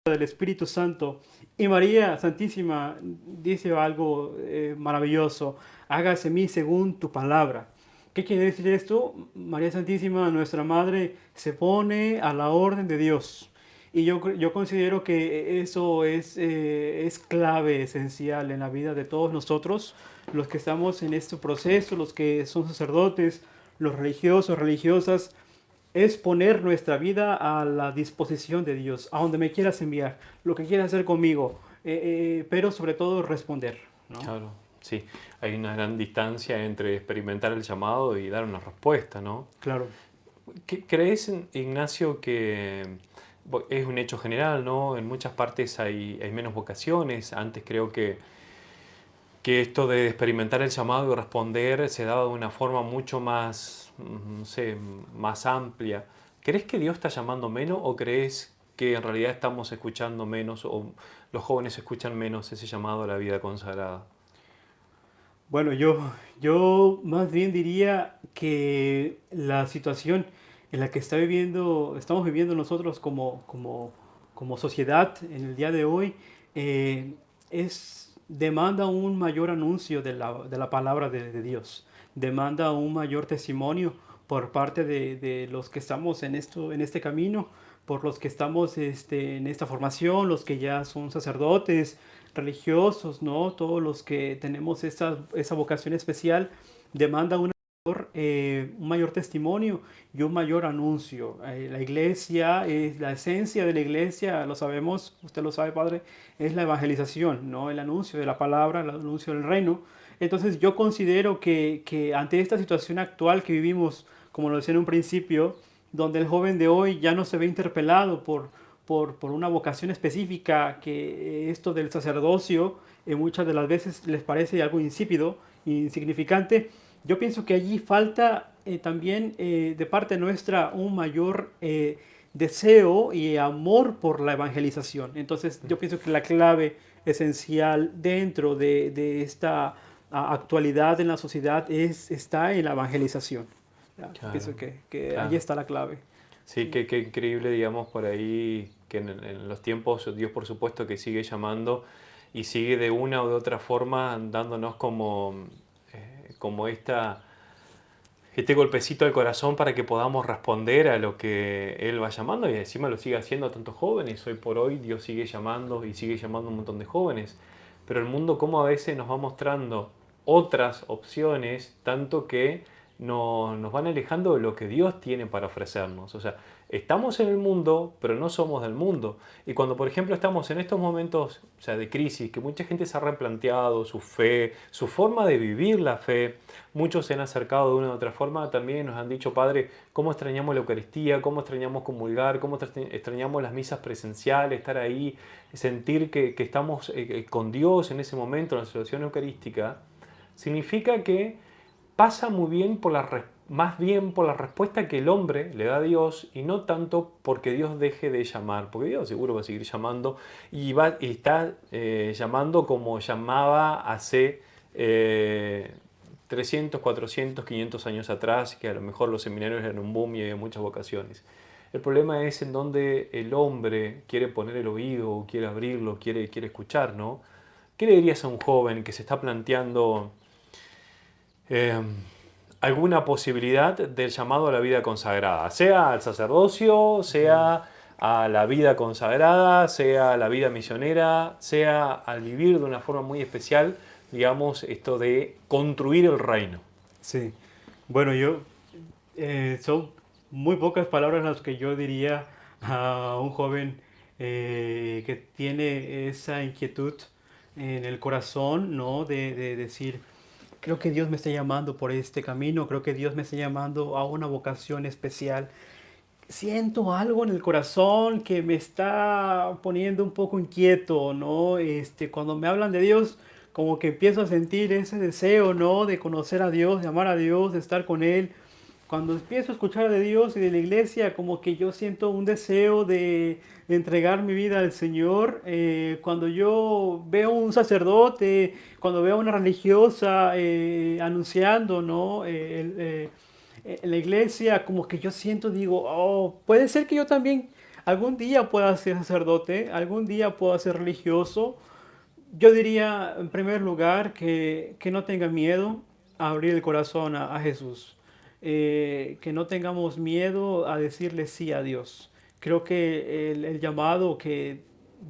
[SPEAKER 3] del Espíritu Santo. Y María Santísima dice algo maravilloso, hágase en mí según tu palabra. ¿Qué quiere decir esto? María Santísima, nuestra Madre, se pone a la orden de Dios. Y yo considero que eso es clave, esencial en la vida de todos nosotros, los que estamos en este proceso, los que son sacerdotes, los religiosos, religiosas, es poner nuestra vida a la disposición de Dios, a donde me quieras enviar, lo que quieras hacer conmigo, pero sobre todo responder, ¿no?
[SPEAKER 2] Claro, sí. Hay una gran distancia entre experimentar el llamado y dar una respuesta, ¿no?
[SPEAKER 3] Claro.
[SPEAKER 2] ¿Crees, Ignacio, que es un hecho general, ¿no? En muchas partes hay menos vocaciones. Antes creo que esto de experimentar el llamado y responder se daba de una forma mucho más, no sé, más amplia. ¿Crees que Dios está llamando menos o crees que en realidad estamos escuchando menos o los jóvenes escuchan menos ese llamado a la vida consagrada?
[SPEAKER 3] Bueno, yo más bien diría que la situación en la que estamos viviendo nosotros como sociedad en el día de hoy, demanda un mayor anuncio de la palabra de Dios, demanda un mayor testimonio por parte de los que estamos en este camino, por los que estamos en esta formación, los que ya son sacerdotes, religiosos, ¿no? Todos los que tenemos esa vocación especial, demanda un mayor testimonio y un mayor anuncio. La iglesia, la esencia de la iglesia, lo sabemos, usted lo sabe, Padre, es la evangelización, ¿no? El anuncio de la palabra, el anuncio del reino. Entonces yo considero que ante esta situación actual que vivimos, como lo decía en un principio, donde el joven de hoy ya no se ve interpelado por una vocación específica, que esto del sacerdocio muchas de las veces les parece algo insípido, insignificante. Yo pienso que allí falta también de parte nuestra un mayor deseo y amor por la evangelización. Entonces yo pienso que la clave esencial dentro de esta actualidad en la sociedad está en la evangelización. Ya,
[SPEAKER 2] Claro,
[SPEAKER 3] pienso que allí
[SPEAKER 2] claro.
[SPEAKER 3] está la clave.
[SPEAKER 2] Sí, qué increíble, digamos, por ahí, que en los tiempos Dios por supuesto que sigue llamando y sigue de una o de otra forma dándonos como este golpecito al corazón para que podamos responder a lo que Él va llamando y encima lo sigue haciendo a tantos jóvenes. Hoy por hoy Dios sigue llamando y sigue llamando a un montón de jóvenes. Pero el mundo como a veces nos va mostrando otras opciones, tanto que nos van alejando de lo que Dios tiene para ofrecernos. O sea, estamos en el mundo, pero no somos del mundo. Y cuando, por ejemplo, estamos en estos momentos, o sea, de crisis, que mucha gente se ha replanteado su fe, su forma de vivir la fe, muchos se han acercado de una u otra forma, también nos han dicho, Padre, cómo extrañamos la Eucaristía, cómo extrañamos comulgar, cómo extrañamos las misas presenciales, estar ahí, sentir que estamos con Dios en ese momento, en la celebración eucarística. Significa que pasa muy bien más bien por la respuesta que el hombre le da a Dios y no tanto porque Dios deje de llamar, porque Dios seguro va a seguir llamando y está llamando como llamaba hace 300, 400, 500 años atrás, que a lo mejor los seminarios eran un boom y había muchas vocaciones. El problema es en donde el hombre quiere poner el oído, quiere abrirlo, quiere escuchar, ¿no? ¿Qué le dirías a un joven que se está planteando eh, alguna posibilidad del llamado a la vida consagrada, sea al sacerdocio, sea a la vida consagrada, sea a la vida misionera, sea al vivir de una forma muy especial, digamos, esto de construir el reino.
[SPEAKER 3] Sí. Bueno, son muy pocas palabras las que yo diría a un joven que tiene esa inquietud en el corazón, ¿no? De decir, creo que Dios me está llamando por este camino, creo que Dios me está llamando a una vocación especial. Siento algo en el corazón que me está poniendo un poco inquieto, ¿no? Cuando me hablan de Dios, como que empiezo a sentir ese deseo, ¿no? De conocer a Dios, de amar a Dios, de estar con Él. Cuando empiezo a escuchar de Dios y de la iglesia, como que yo siento un deseo de entregar mi vida al Señor. Cuando yo veo un sacerdote, cuando veo una religiosa anunciando, ¿no? En la iglesia, como que yo siento, digo, oh, puede ser que yo también algún día pueda ser sacerdote, algún día pueda ser religioso. Yo diría, en primer lugar, que no tenga miedo a abrir el corazón a Jesús. Que no tengamos miedo a decirle sí a Dios. Creo que el llamado que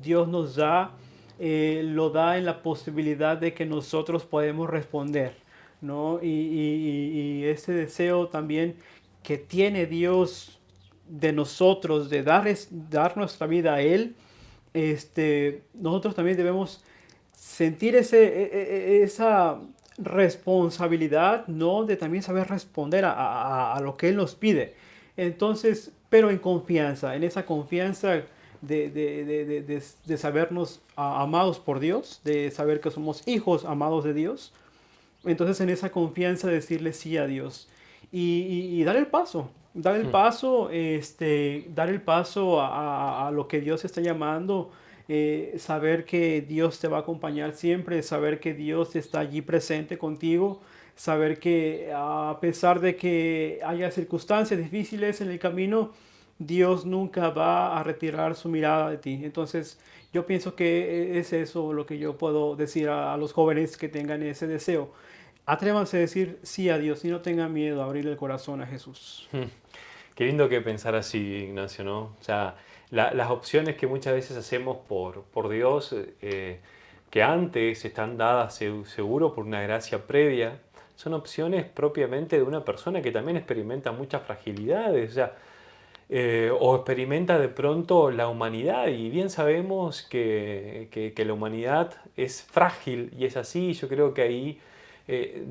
[SPEAKER 3] Dios nos da, lo da en la posibilidad de que nosotros podemos responder, ¿no? Y ese deseo también que tiene Dios de nosotros, de dar nuestra vida a Él, nosotros también debemos sentir esa responsabilidad, ¿no? De también saber responder a lo que Él nos pide. Entonces, pero en confianza, en esa confianza de sabernos amados por Dios, de saber que somos hijos amados de Dios. Entonces, en esa confianza decirle sí a Dios y dar el paso, dar el paso a lo que Dios está llamando, saber que Dios te va a acompañar siempre, saber que Dios está allí presente contigo, saber que a pesar de que haya circunstancias difíciles en el camino, Dios nunca va a retirar su mirada de ti. Entonces, yo pienso que es eso lo que yo puedo decir a los jóvenes que tengan ese deseo. Atrévanse a decir sí a Dios y no tengan miedo a abrir el corazón a Jesús.
[SPEAKER 2] Qué lindo que pensar así, Ignacio, ¿no? O sea, las opciones que muchas veces hacemos por Dios, que antes están dadas seguro por una gracia previa, son opciones propiamente de una persona que también experimenta muchas fragilidades, o sea, o experimenta de pronto la humanidad, y bien sabemos que la humanidad es frágil y es así. Yo creo que ahí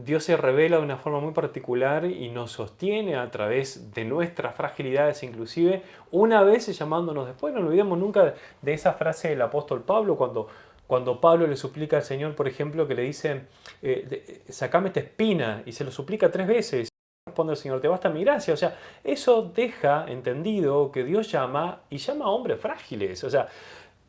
[SPEAKER 2] Dios se revela de una forma muy particular y nos sostiene a través de nuestras fragilidades inclusive, una vez llamándonos después. No olvidemos nunca de esa frase del apóstol Pablo cuando Pablo le suplica al Señor, por ejemplo, que le dice, sacame esta espina, y se lo suplica 3 veces. Responde el Señor, te basta mi gracia. O sea, eso deja entendido que Dios llama, y llama a hombres frágiles. O sea,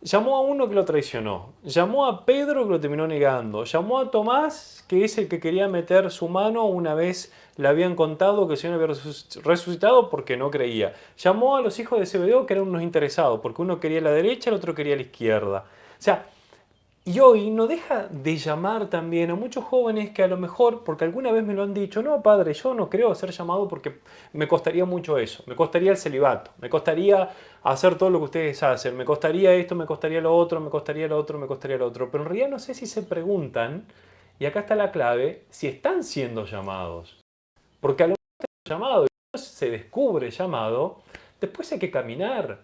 [SPEAKER 2] llamó a uno que lo traicionó, llamó a Pedro que lo terminó negando, llamó a Tomás, que es el que quería meter su mano una vez le habían contado que el Señor había resucitado porque no creía. Llamó a los hijos de Zebedeo, que eran unos interesados, porque uno quería la derecha, el otro quería la izquierda. O sea, y hoy no deja de llamar también a muchos jóvenes que a lo mejor, porque alguna vez me lo han dicho, no, padre, yo no creo ser llamado porque me costaría mucho eso, me costaría el celibato, me costaría hacer todo lo que ustedes hacen, me costaría esto, me costaría lo otro, me costaría lo otro, me costaría lo otro. Pero en realidad no sé si se preguntan, y acá está la clave, si están siendo llamados. Porque a lo mejor están llamados y se descubre llamado, después hay que caminar.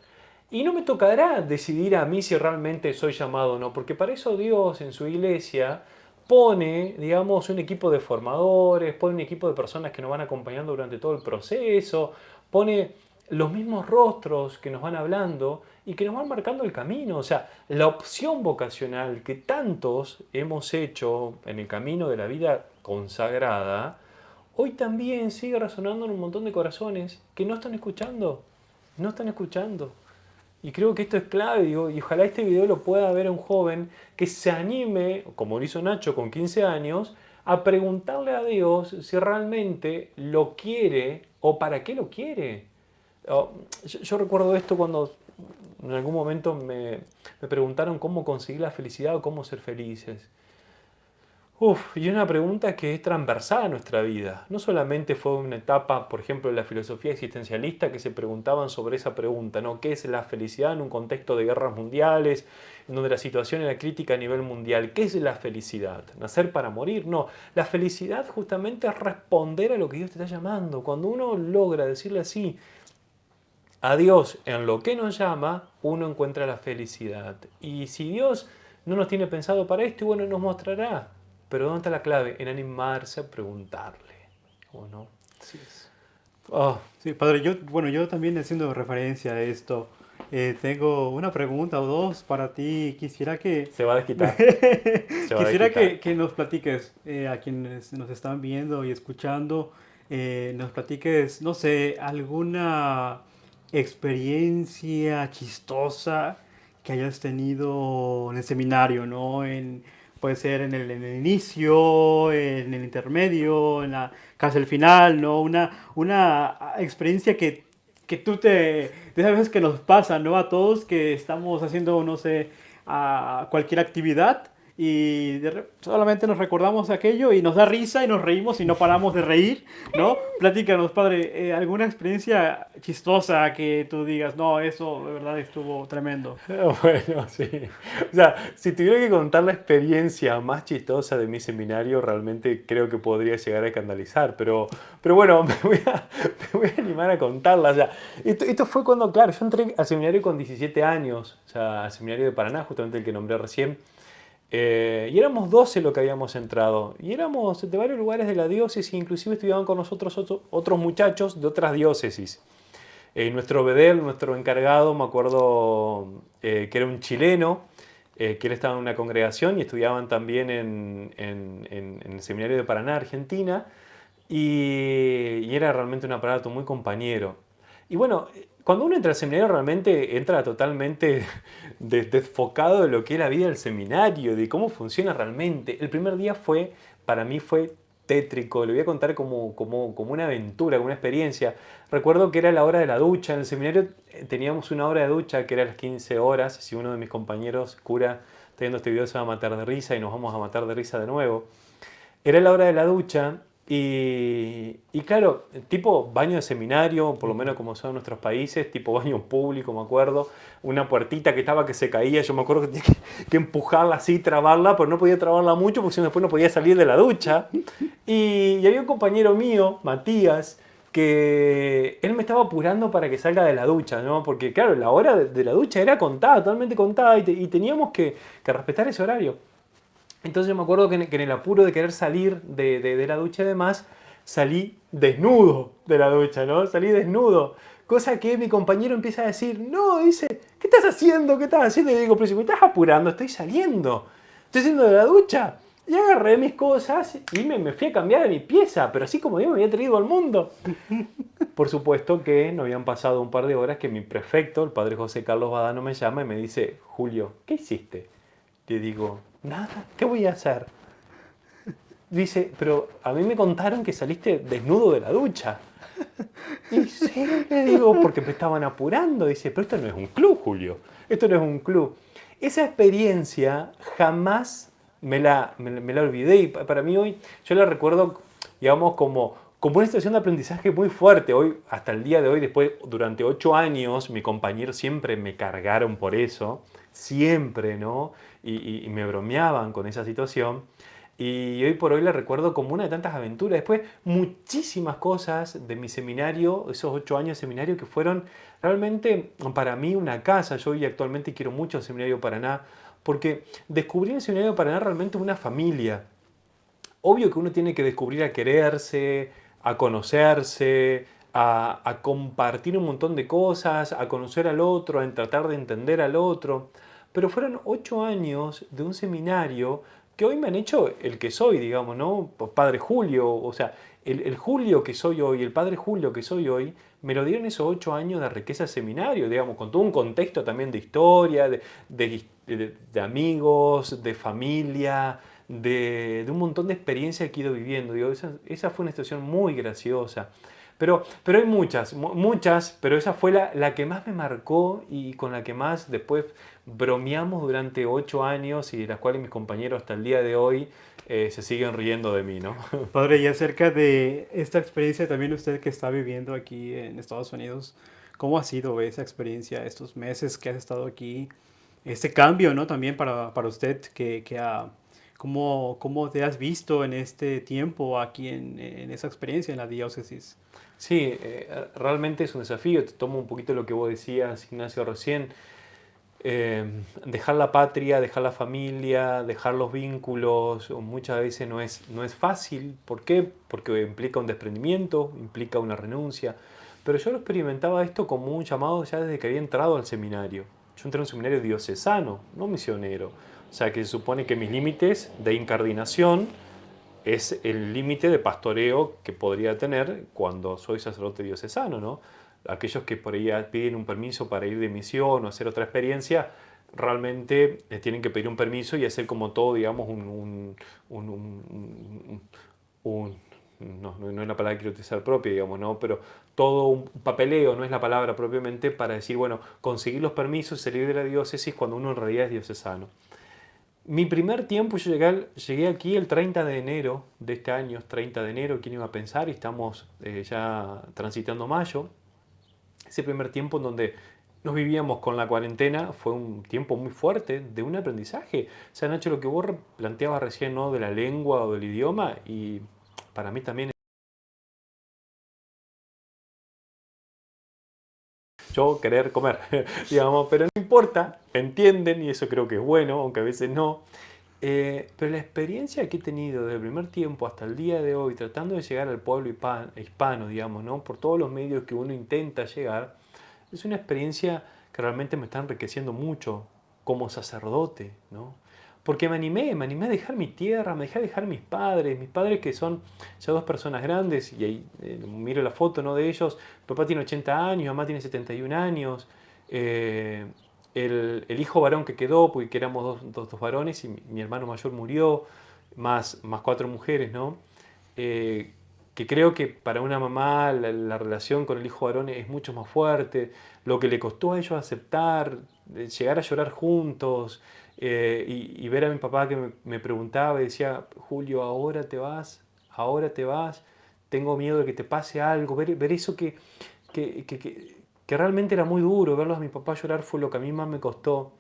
[SPEAKER 2] Y no me tocará decidir a mí si realmente soy llamado o no, porque para eso Dios en su iglesia pone, digamos, un equipo de formadores, pone un equipo de personas que nos van acompañando durante todo el proceso, pone los mismos rostros que nos van hablando y que nos van marcando el camino. O sea, la opción vocacional que tantos hemos hecho en el camino de la vida consagrada, hoy también sigue resonando en un montón de corazones que no están escuchando, no están escuchando. Y creo que esto es clave, digo, y ojalá este video lo pueda ver a un joven que se anime, como lo hizo Nacho con 15 años, a preguntarle a Dios si realmente lo quiere o para qué lo quiere. Yo recuerdo esto cuando en algún momento me preguntaron cómo conseguir la felicidad o cómo ser felices. Uf, y una pregunta que es transversal a nuestra vida. No solamente fue una etapa, por ejemplo, de la filosofía existencialista que se preguntaban sobre esa pregunta, ¿no? ¿Qué es la felicidad en un contexto de guerras mundiales, en donde la situación era crítica a nivel mundial? ¿Qué es la felicidad? ¿Nacer para morir? No. La felicidad justamente es responder a lo que Dios te está llamando. Cuando uno logra decirle así a Dios en lo que nos llama, uno encuentra la felicidad. Y si Dios no nos tiene pensado para esto, y bueno, nos mostrará. Pero ¿dónde está la clave? En animarse a preguntarle. ¿O no?
[SPEAKER 3] Así es.
[SPEAKER 2] Oh,
[SPEAKER 3] Sí, padre, yo también haciendo referencia a esto, tengo una pregunta o dos para ti. Quisiera que,
[SPEAKER 2] se va a desquitar. Se va a
[SPEAKER 3] quisiera
[SPEAKER 2] desquitar.
[SPEAKER 3] que nos platiques, a quienes nos están viendo y escuchando, nos platiques, no sé, alguna experiencia chistosa que hayas tenido en el seminario, ¿no? Puede ser en el inicio, en el intermedio, casi el final, ¿no? Una experiencia que de esas veces que nos pasa, ¿no? A todos que estamos haciendo, no sé, cualquier actividad y solamente nos recordamos aquello y nos da risa y nos reímos y no paramos de reír, ¿no? Platícanos, padre, alguna experiencia chistosa que tú digas, no, eso de verdad estuvo tremendo.
[SPEAKER 2] Bueno, sí. O sea, si tuviera que contar la experiencia más chistosa de mi seminario, realmente creo que podría llegar a escandalizar. Pero bueno, me voy a animar a contarla. O sea, esto fue cuando, claro, yo entré al seminario con 17 años, o sea, al seminario de Paraná, justamente el que nombré recién. Y éramos 12 lo que habíamos entrado. Y éramos de varios lugares de la diócesis, inclusive estudiaban con nosotros otros muchachos de otras diócesis. Nuestro bedel, nuestro encargado, me acuerdo que era un chileno, que él estaba en una congregación y estudiaban también en el seminario de Paraná, Argentina, y era realmente un aparato muy compañero. Y bueno, cuando uno entra al seminario realmente entra totalmente desfocado de lo que es la vida del seminario, de cómo funciona realmente. El primer día para mí fue tétrico, le voy a contar como una aventura, como una experiencia. Recuerdo que era la hora de la ducha, en el seminario teníamos una hora de ducha que era a las 15 horas, si uno de mis compañeros, cura, está viendo este video se va a matar de risa y nos vamos a matar de risa de nuevo. Era la hora de la ducha y claro, tipo baño de seminario, por lo menos como son en nuestros países, tipo baño público, me acuerdo, una puertita que estaba que se caía, yo me acuerdo que tenía que empujarla así, trabarla, pero no podía trabarla mucho porque si no después no podía salir de la ducha. Y había un compañero mío, Matías, que él me estaba apurando para que salga de la ducha, ¿no? Porque claro, la hora de la ducha era contada, totalmente contada, y teníamos que respetar ese horario. Entonces yo me acuerdo que en el apuro de querer salir de la ducha y demás, salí desnudo de la ducha, ¿no? Salí desnudo. Cosa que mi compañero empieza a decir, no, dice, ¿qué estás haciendo? ¿Qué estás haciendo? Y le digo, pero si me estás apurando, estoy saliendo. Estoy saliendo de la ducha. Y agarré mis cosas y me fui a cambiar de mi pieza, pero así como Dios me había traído al mundo. Por supuesto que no habían pasado un par de horas que mi prefecto, el padre José Carlos Badano, me llama y me dice, Julio, ¿qué hiciste? Le digo, nada, ¿qué voy a hacer? Dice, pero a mí me contaron que saliste desnudo de la ducha. Y sí, le digo, porque me estaban apurando. Dice, pero esto no es un club, Julio. Esto no es un club. Esa experiencia jamás me la olvidé. Y para mí hoy, yo la recuerdo, digamos, como una situación de aprendizaje muy fuerte. Hoy, hasta el día de hoy, después, durante 8 años, mi compañero siempre me cargaron por eso. Siempre, ¿no? Y me bromeaban con esa situación. Y hoy por hoy la recuerdo como una de tantas aventuras. Después, muchísimas cosas de mi seminario, esos 8 años de seminario que fueron realmente para mí una casa. Yo hoy actualmente quiero mucho el Seminario Paraná porque descubrí en el Seminario Paraná realmente una familia. Obvio que uno tiene que descubrir a quererse, a conocerse, a compartir un montón de cosas, a conocer al otro, a tratar de entender al otro. Pero fueron 8 años de un seminario que hoy me han hecho el que soy, digamos, ¿no? Padre Julio, o sea, el Julio que soy hoy, el Padre Julio que soy hoy, me lo dieron esos 8 años de riqueza de seminario, digamos, con todo un contexto también de historia, de amigos, de familia, de un montón de experiencias que he ido viviendo. Digo, esa fue una situación muy graciosa. Pero hay muchas, muchas, pero esa fue la que más me marcó y con la que más después bromeamos durante 8 años y de las cuales mis compañeros hasta el día de hoy se siguen riendo de mí, ¿no?
[SPEAKER 3] Padre, y acerca de esta experiencia también usted que está viviendo aquí en Estados Unidos, ¿cómo ha sido esa experiencia, estos meses que has estado aquí? Este cambio, ¿no? También para usted, ¿cómo te has visto en este tiempo aquí en esa experiencia en la diócesis?
[SPEAKER 2] Sí, realmente es un desafío. Te tomo un poquito lo que vos decías, Ignacio, recién. Dejar la patria, dejar la familia, dejar los vínculos, muchas veces no es fácil. ¿Por qué? Porque implica un desprendimiento, implica una renuncia. Pero yo lo experimentaba esto como un llamado ya desde que había entrado al seminario. Yo entré a un seminario diocesano, no misionero. O sea que se supone que mis límites de incardinación es el límite de pastoreo que podría tener cuando soy sacerdote diocesano, ¿no? Aquellos que por ahí piden un permiso para ir de misión o hacer otra experiencia, realmente tienen que pedir un permiso y hacer como todo, digamos, no es la palabra que quiero utilizar propia, digamos, ¿no? Pero todo un papeleo, no es la palabra propiamente, para decir, bueno, conseguir los permisos y salir de la diócesis cuando uno en realidad es diocesano. Mi primer tiempo, yo llegué aquí el 30 de enero de este año, 30 de enero, ¿quién iba a pensar? Y estamos ya transitando mayo. Ese primer tiempo en donde nos vivíamos con la cuarentena fue un tiempo muy fuerte de un aprendizaje. O sea, Nacho, lo que vos planteabas recién, ¿no? De la lengua o del idioma, y para mí también yo querer comer, digamos, pero no importa, entienden y eso creo que es bueno, aunque a veces no. Pero la experiencia que he tenido desde el primer tiempo hasta el día de hoy, tratando de llegar al pueblo hispano, digamos, ¿no? Por todos los medios que uno intenta llegar, es una experiencia que realmente me está enriqueciendo mucho como sacerdote, ¿no? Porque me animé a dejar mi tierra, me dejé a dejar mis padres que son ya dos personas grandes, y ahí miro la foto, ¿no? De ellos. Papá tiene 80 años, mamá tiene 71 años. eh, el hijo varón que quedó, porque éramos dos varones y mi hermano mayor murió, más cuatro mujeres, ¿no? Eh, que creo que para una mamá la relación con el hijo varón es mucho más fuerte, lo que le costó a ellos aceptar, llegar a llorar juntos, y ver a mi papá que me preguntaba y decía, Julio, ahora te vas, tengo miedo de que te pase algo, ver eso que, que- que- que realmente era muy duro, verlos a mi papá llorar fue lo que a mí más me costó.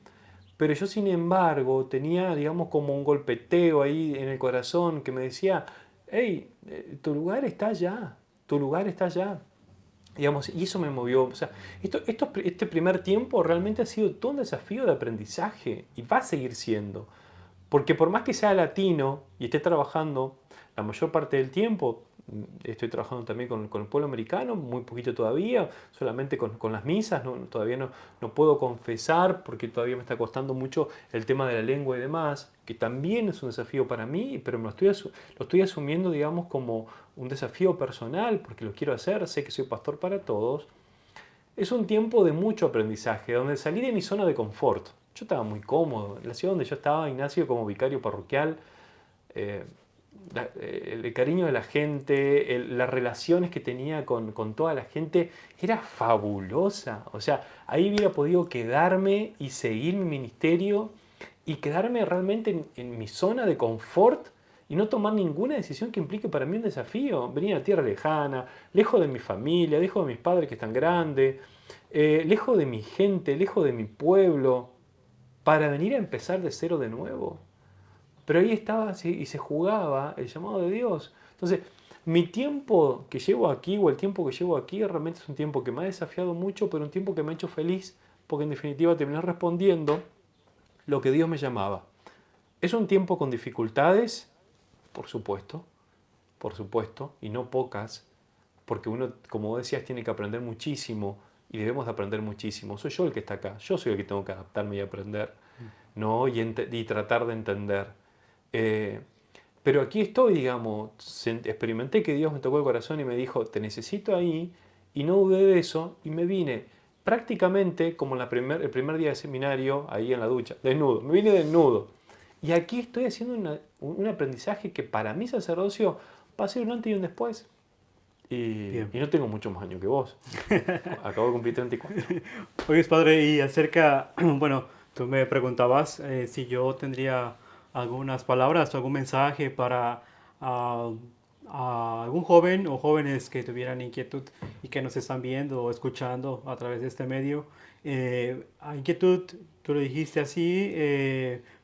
[SPEAKER 2] Pero yo, sin embargo, tenía, digamos, como un golpeteo ahí en el corazón que me decía, hey, tu lugar está allá, tu lugar está allá. Digamos, y eso me movió. O sea, este primer tiempo realmente ha sido todo un desafío de aprendizaje y va a seguir siendo. Porque por más que sea latino y esté trabajando la mayor parte del tiempo, estoy trabajando también con el pueblo americano, muy poquito todavía, solamente con las misas, todavía no puedo confesar porque todavía me está costando mucho el tema de la lengua y demás, que también es un desafío para mí, pero lo estoy asumiendo, digamos, como un desafío personal, porque lo quiero hacer, sé que soy pastor para todos. Es un tiempo de mucho aprendizaje, donde salí de mi zona de confort. Yo estaba muy cómodo. En la ciudad donde yo estaba, Ignacio, como vicario parroquial, eh, el cariño de la gente, las relaciones que tenía con toda la gente, era fabulosa. O sea, ahí hubiera podido quedarme y seguir mi ministerio y quedarme realmente en mi zona de confort y no tomar ninguna decisión que implique para mí un desafío. Venir a tierra lejana, lejos de mi familia, lejos de mis padres que están grandes, lejos de mi gente, lejos de mi pueblo, para venir a empezar de cero de nuevo. Pero ahí estaba y se jugaba el llamado de Dios. Entonces, mi tiempo que llevo aquí, o el tiempo que llevo aquí, realmente es un tiempo que me ha desafiado mucho, pero un tiempo que me ha hecho feliz, porque en definitiva terminé respondiendo lo que Dios me llamaba. Es un tiempo con dificultades, por supuesto, y no pocas, porque uno, como decías, tiene que aprender muchísimo y debemos de aprender muchísimo. Soy yo el que está acá, yo soy el que tengo que adaptarme y aprender, ¿no? Y tratar de entender. Eh, pero aquí estoy, digamos, experimenté que Dios me tocó el corazón y me dijo, te necesito ahí, y no dudé de eso, y me vine prácticamente como el primer día de seminario, ahí en la ducha, desnudo, me vine desnudo. Y aquí estoy haciendo un aprendizaje que para mi sacerdocio va a ser un antes y un después.
[SPEAKER 3] Bien.
[SPEAKER 2] y no tengo mucho más años que vos. Acabo de cumplir 34.
[SPEAKER 3] Oye, padre, y acerca, bueno, tú me preguntabas si yo tendría algunas palabras o algún mensaje para ah, a algún joven o jóvenes que tuvieran inquietud y que nos están viendo o escuchando a través de este medio. A inquietud, tú lo dijiste así,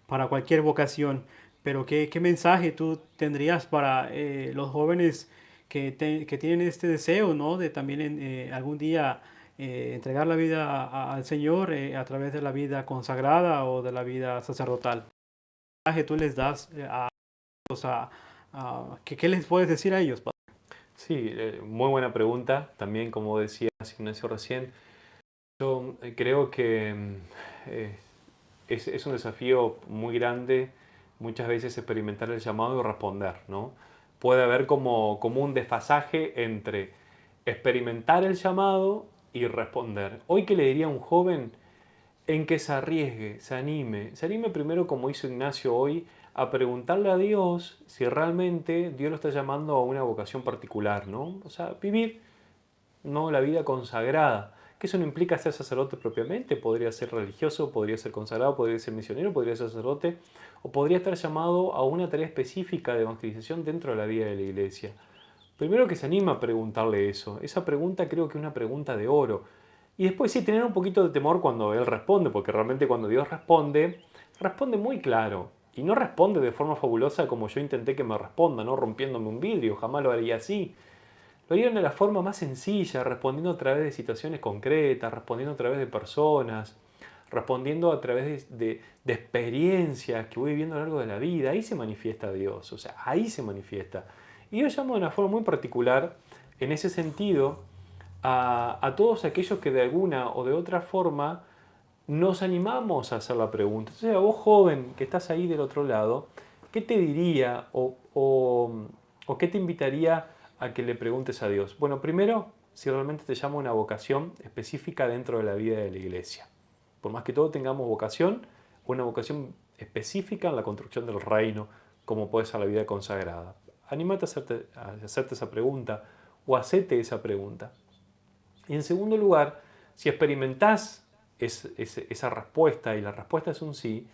[SPEAKER 3] para cualquier vocación, pero ¿qué mensaje tú tendrías para los jóvenes que tienen este deseo, ¿no? De también algún día entregar la vida al Señor a través de la vida consagrada o de la vida sacerdotal? ¿Qué mensaje tú les das qué les puedes decir a ellos, padre?
[SPEAKER 2] Sí, muy buena pregunta. También, como decía Ignacio recién, yo creo que es un desafío muy grande muchas veces experimentar el llamado y responder, ¿no? Puede haber como un desfasaje entre experimentar el llamado y responder. Hoy, ¿qué le diría a un joven? En que se arriesgue, se anime primero como hizo Ignacio hoy a preguntarle a Dios si realmente Dios lo está llamando a una vocación particular, ¿no? O sea, vivir, no la vida consagrada, que eso no implica ser sacerdote propiamente, podría ser religioso, podría ser consagrado, podría ser misionero, podría ser sacerdote, o podría estar llamado a una tarea específica de evangelización dentro de la vida de la iglesia. Primero que se anima a preguntarle eso. Esa pregunta creo que es una pregunta de oro. Y después sí, tener un poquito de temor cuando Él responde, porque realmente cuando Dios responde, responde muy claro. Y no responde de forma fabulosa como yo intenté que me responda, ¿no? Rompiéndome un vidrio, jamás lo haría así. Lo haría de la forma más sencilla, respondiendo a través de situaciones concretas, respondiendo a través de personas, respondiendo a través de experiencias que voy viviendo a lo largo de la vida. Ahí se manifiesta Dios, o sea, ahí se manifiesta. Y yo llamo de una forma muy particular, en ese sentido, a todos aquellos que de alguna o de otra forma nos animamos a hacer la pregunta. Entonces, a vos joven que estás ahí del otro lado, ¿qué te diría o qué te invitaría a que le preguntes a Dios? Bueno, primero, si realmente te llama una vocación específica dentro de la vida de la iglesia. Por más que todos tengamos vocación, una vocación específica en la construcción del reino, como puede ser la vida consagrada. Anímate a hacerte esa pregunta o hacete esa pregunta. Y en segundo lugar, si experimentás esa respuesta y la respuesta es un sí,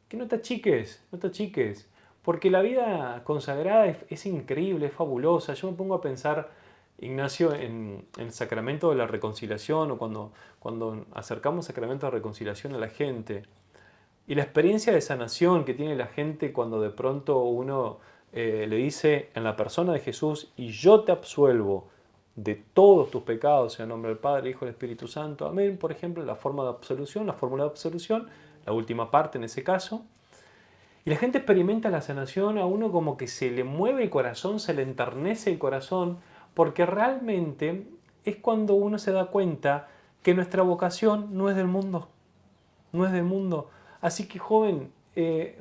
[SPEAKER 2] que no te achiques, no te achiques, porque la vida consagrada es increíble, es fabulosa. Yo me pongo a pensar, Ignacio, en el sacramento de la reconciliación o cuando acercamos el sacramento de reconciliación a la gente y la experiencia de sanación que tiene la gente cuando de pronto uno le dice en la persona de Jesús, y yo te absuelvo de todos tus pecados, en nombre del Padre, Hijo y del Espíritu Santo. Amén. Por ejemplo, la forma de absolución, la fórmula de absolución, la última parte en ese caso. Y la gente experimenta la sanación, a uno como que se le mueve el corazón, se le enternece el corazón, porque realmente es cuando uno se da cuenta que nuestra vocación no es del mundo, no es del mundo. Así que joven,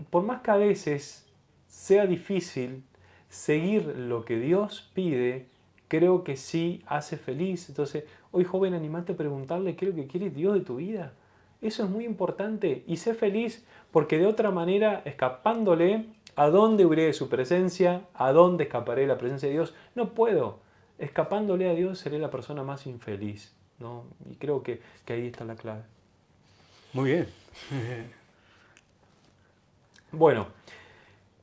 [SPEAKER 2] por más que a veces sea difícil seguir lo que Dios pide, creo que sí hace feliz. Entonces, hoy joven, animate a preguntarle qué es lo que quiere Dios de tu vida. Eso es muy importante y sé feliz porque de otra manera, escapándole, ¿a dónde huiré de su presencia? ¿A dónde escaparé de la presencia de Dios? No puedo. Escapándole a Dios seré la persona más infeliz, ¿no? Y creo que ahí está la clave.
[SPEAKER 3] Muy bien.
[SPEAKER 2] Bueno,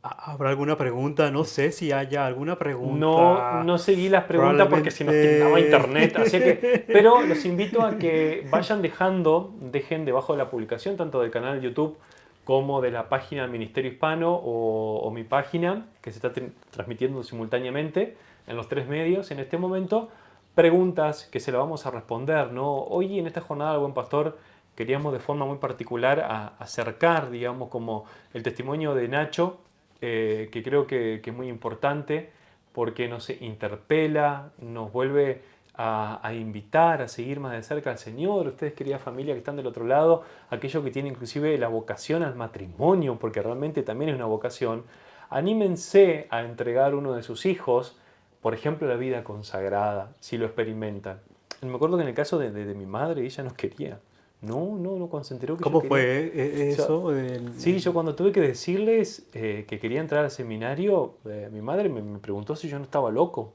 [SPEAKER 3] ¿Habrá alguna pregunta? No sé si haya alguna pregunta.
[SPEAKER 2] no seguí las preguntas porque se nos quitaba internet, así que, pero los invito a que vayan dejen debajo de la publicación, tanto del canal de YouTube como de la página del Ministerio Hispano o mi página, que se está transmitiendo simultáneamente en los 3 medios en este momento, preguntas que se las vamos a responder, ¿no? Hoy en esta jornada del Buen Pastor queríamos de forma muy particular acercar, digamos, como el testimonio de Nacho, que creo que es muy importante porque nos interpela, nos vuelve a invitar a seguir más de cerca al Señor. Ustedes, querida familia que están del otro lado, aquellos que tienen inclusive la vocación al matrimonio, porque realmente también es una vocación, anímense a entregar uno de sus hijos, por ejemplo, la vida consagrada, si lo experimentan. Me acuerdo que en el caso de mi madre, ella no quería. No, cuando se enteró que
[SPEAKER 3] ¿Cómo
[SPEAKER 2] yo quería.
[SPEAKER 3] fue eso?
[SPEAKER 2] Sí, yo cuando tuve que decirles que quería entrar al seminario, mi madre me preguntó si yo no estaba loco.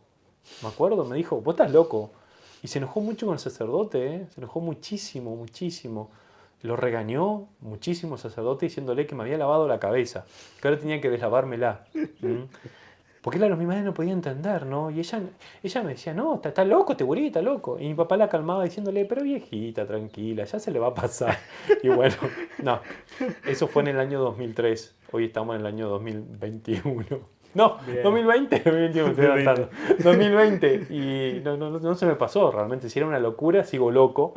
[SPEAKER 2] Me acuerdo, me dijo, vos estás loco. Y se enojó mucho con el sacerdote, ¿eh? Se enojó muchísimo, muchísimo. Lo regañó muchísimo el sacerdote diciéndole que me había lavado la cabeza, que ahora tenía que deslavármela. ¿Mm? Porque claro, mi madre no podía entender, ¿no? Y ella me decía, no, está loco, te gurí, está loco. Y mi papá la calmaba diciéndole, pero viejita, tranquila, ya se le va a pasar. Y bueno, no, eso fue en el año 2003. Hoy estamos en el año 2021. No,
[SPEAKER 3] Bien.
[SPEAKER 2] 2020, 2021, estoy adelantando. 2020. Y no se me pasó, realmente. Si era una locura, sigo loco.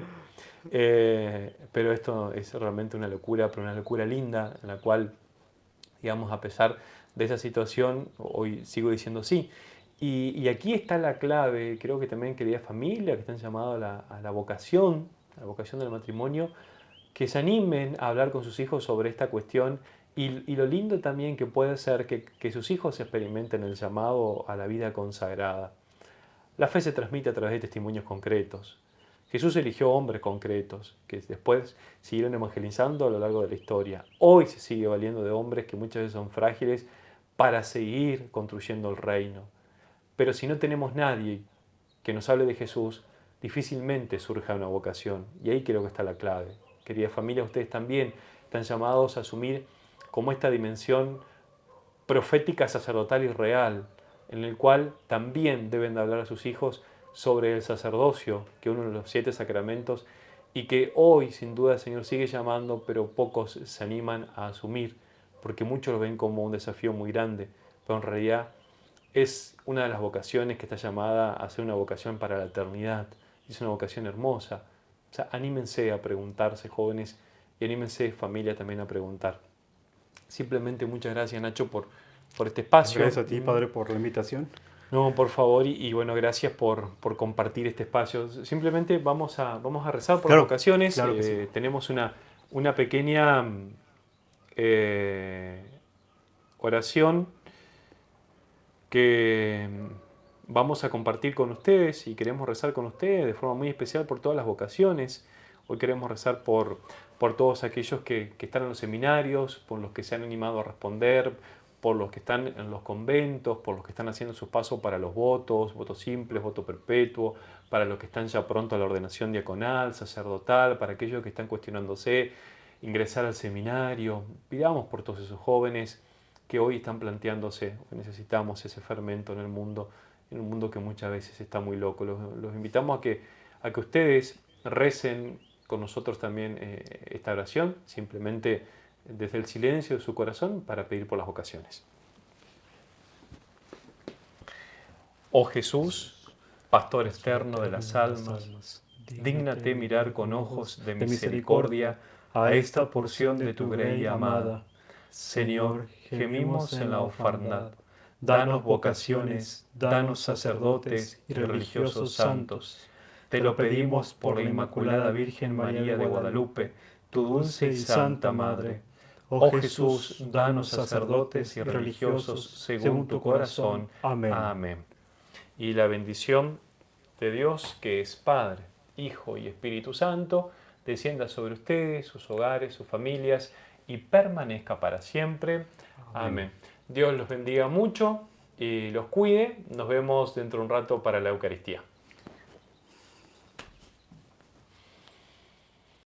[SPEAKER 2] Pero esto es realmente una locura, pero una locura linda, en la cual, digamos, a pesar de esa situación, hoy sigo diciendo sí. Y aquí está la clave, creo que también, querida familia, que están llamados a la vocación del matrimonio, que se animen a hablar con sus hijos sobre esta cuestión y lo lindo también que puede ser que sus hijos experimenten el llamado a la vida consagrada. La fe se transmite a través de testimonios concretos. Jesús eligió hombres concretos que después siguieron evangelizando a lo largo de la historia. Hoy se sigue valiendo de hombres que muchas veces son frágiles para seguir construyendo el reino. Pero si no tenemos nadie que nos hable de Jesús, difícilmente surja una vocación. Y ahí creo que está la clave. Querida familia, ustedes también están llamados a asumir como esta dimensión profética, sacerdotal y real, en el cual también deben de hablar a sus hijos sobre el sacerdocio, que es uno de los 7 sacramentos, y que hoy sin duda el Señor sigue llamando, pero pocos se animan a asumir, porque muchos lo ven como un desafío muy grande, pero en realidad es una de las vocaciones que está llamada a ser una vocación para la eternidad, y es una vocación hermosa. O sea, anímense a preguntarse, jóvenes, y anímense, familia, también a preguntar. Simplemente muchas gracias, Nacho, por este espacio.
[SPEAKER 3] Gracias a ti, Padre, por la invitación.
[SPEAKER 2] No, por favor, y bueno, gracias por compartir este espacio. Simplemente vamos a rezar por
[SPEAKER 3] Claro,
[SPEAKER 2] las vocaciones.
[SPEAKER 3] claro que sí.
[SPEAKER 2] Tenemos una pequeña oración que vamos a compartir con ustedes y queremos rezar con ustedes de forma muy especial por todas las vocaciones. Hoy queremos rezar por todos aquellos que están en los seminarios, por los que se han animado a responder, por los que están en los conventos, por los que están haciendo sus pasos para los votos, voto simples, voto perpetuo, para los que están ya pronto a la ordenación diaconal, sacerdotal, para aquellos que están cuestionándose ingresar al seminario. Pidamos por todos esos jóvenes que hoy están planteándose, que necesitamos ese fermento en un mundo que muchas veces está muy loco. Los invitamos a que ustedes recen con nosotros también esta oración, simplemente desde el silencio de su corazón para pedir por las vocaciones. Oh Jesús, pastor externo de las almas, dígnate mirar con ojos de misericordia a esta porción de tu grey amada. Señor, gemimos en la orfandad. Danos vocaciones, danos sacerdotes y religiosos santos. Te lo pedimos por la Inmaculada Virgen María de Guadalupe, tu dulce y santa Madre. Oh Jesús, danos sacerdotes y religiosos según tu corazón.
[SPEAKER 3] Amén.
[SPEAKER 2] Amén. Y la bendición de Dios, que es Padre, Hijo y Espíritu Santo, descienda sobre ustedes, sus hogares, sus familias y permanezca para siempre. Amén. Dios los bendiga mucho y los cuide. Nos vemos dentro de un rato para la Eucaristía.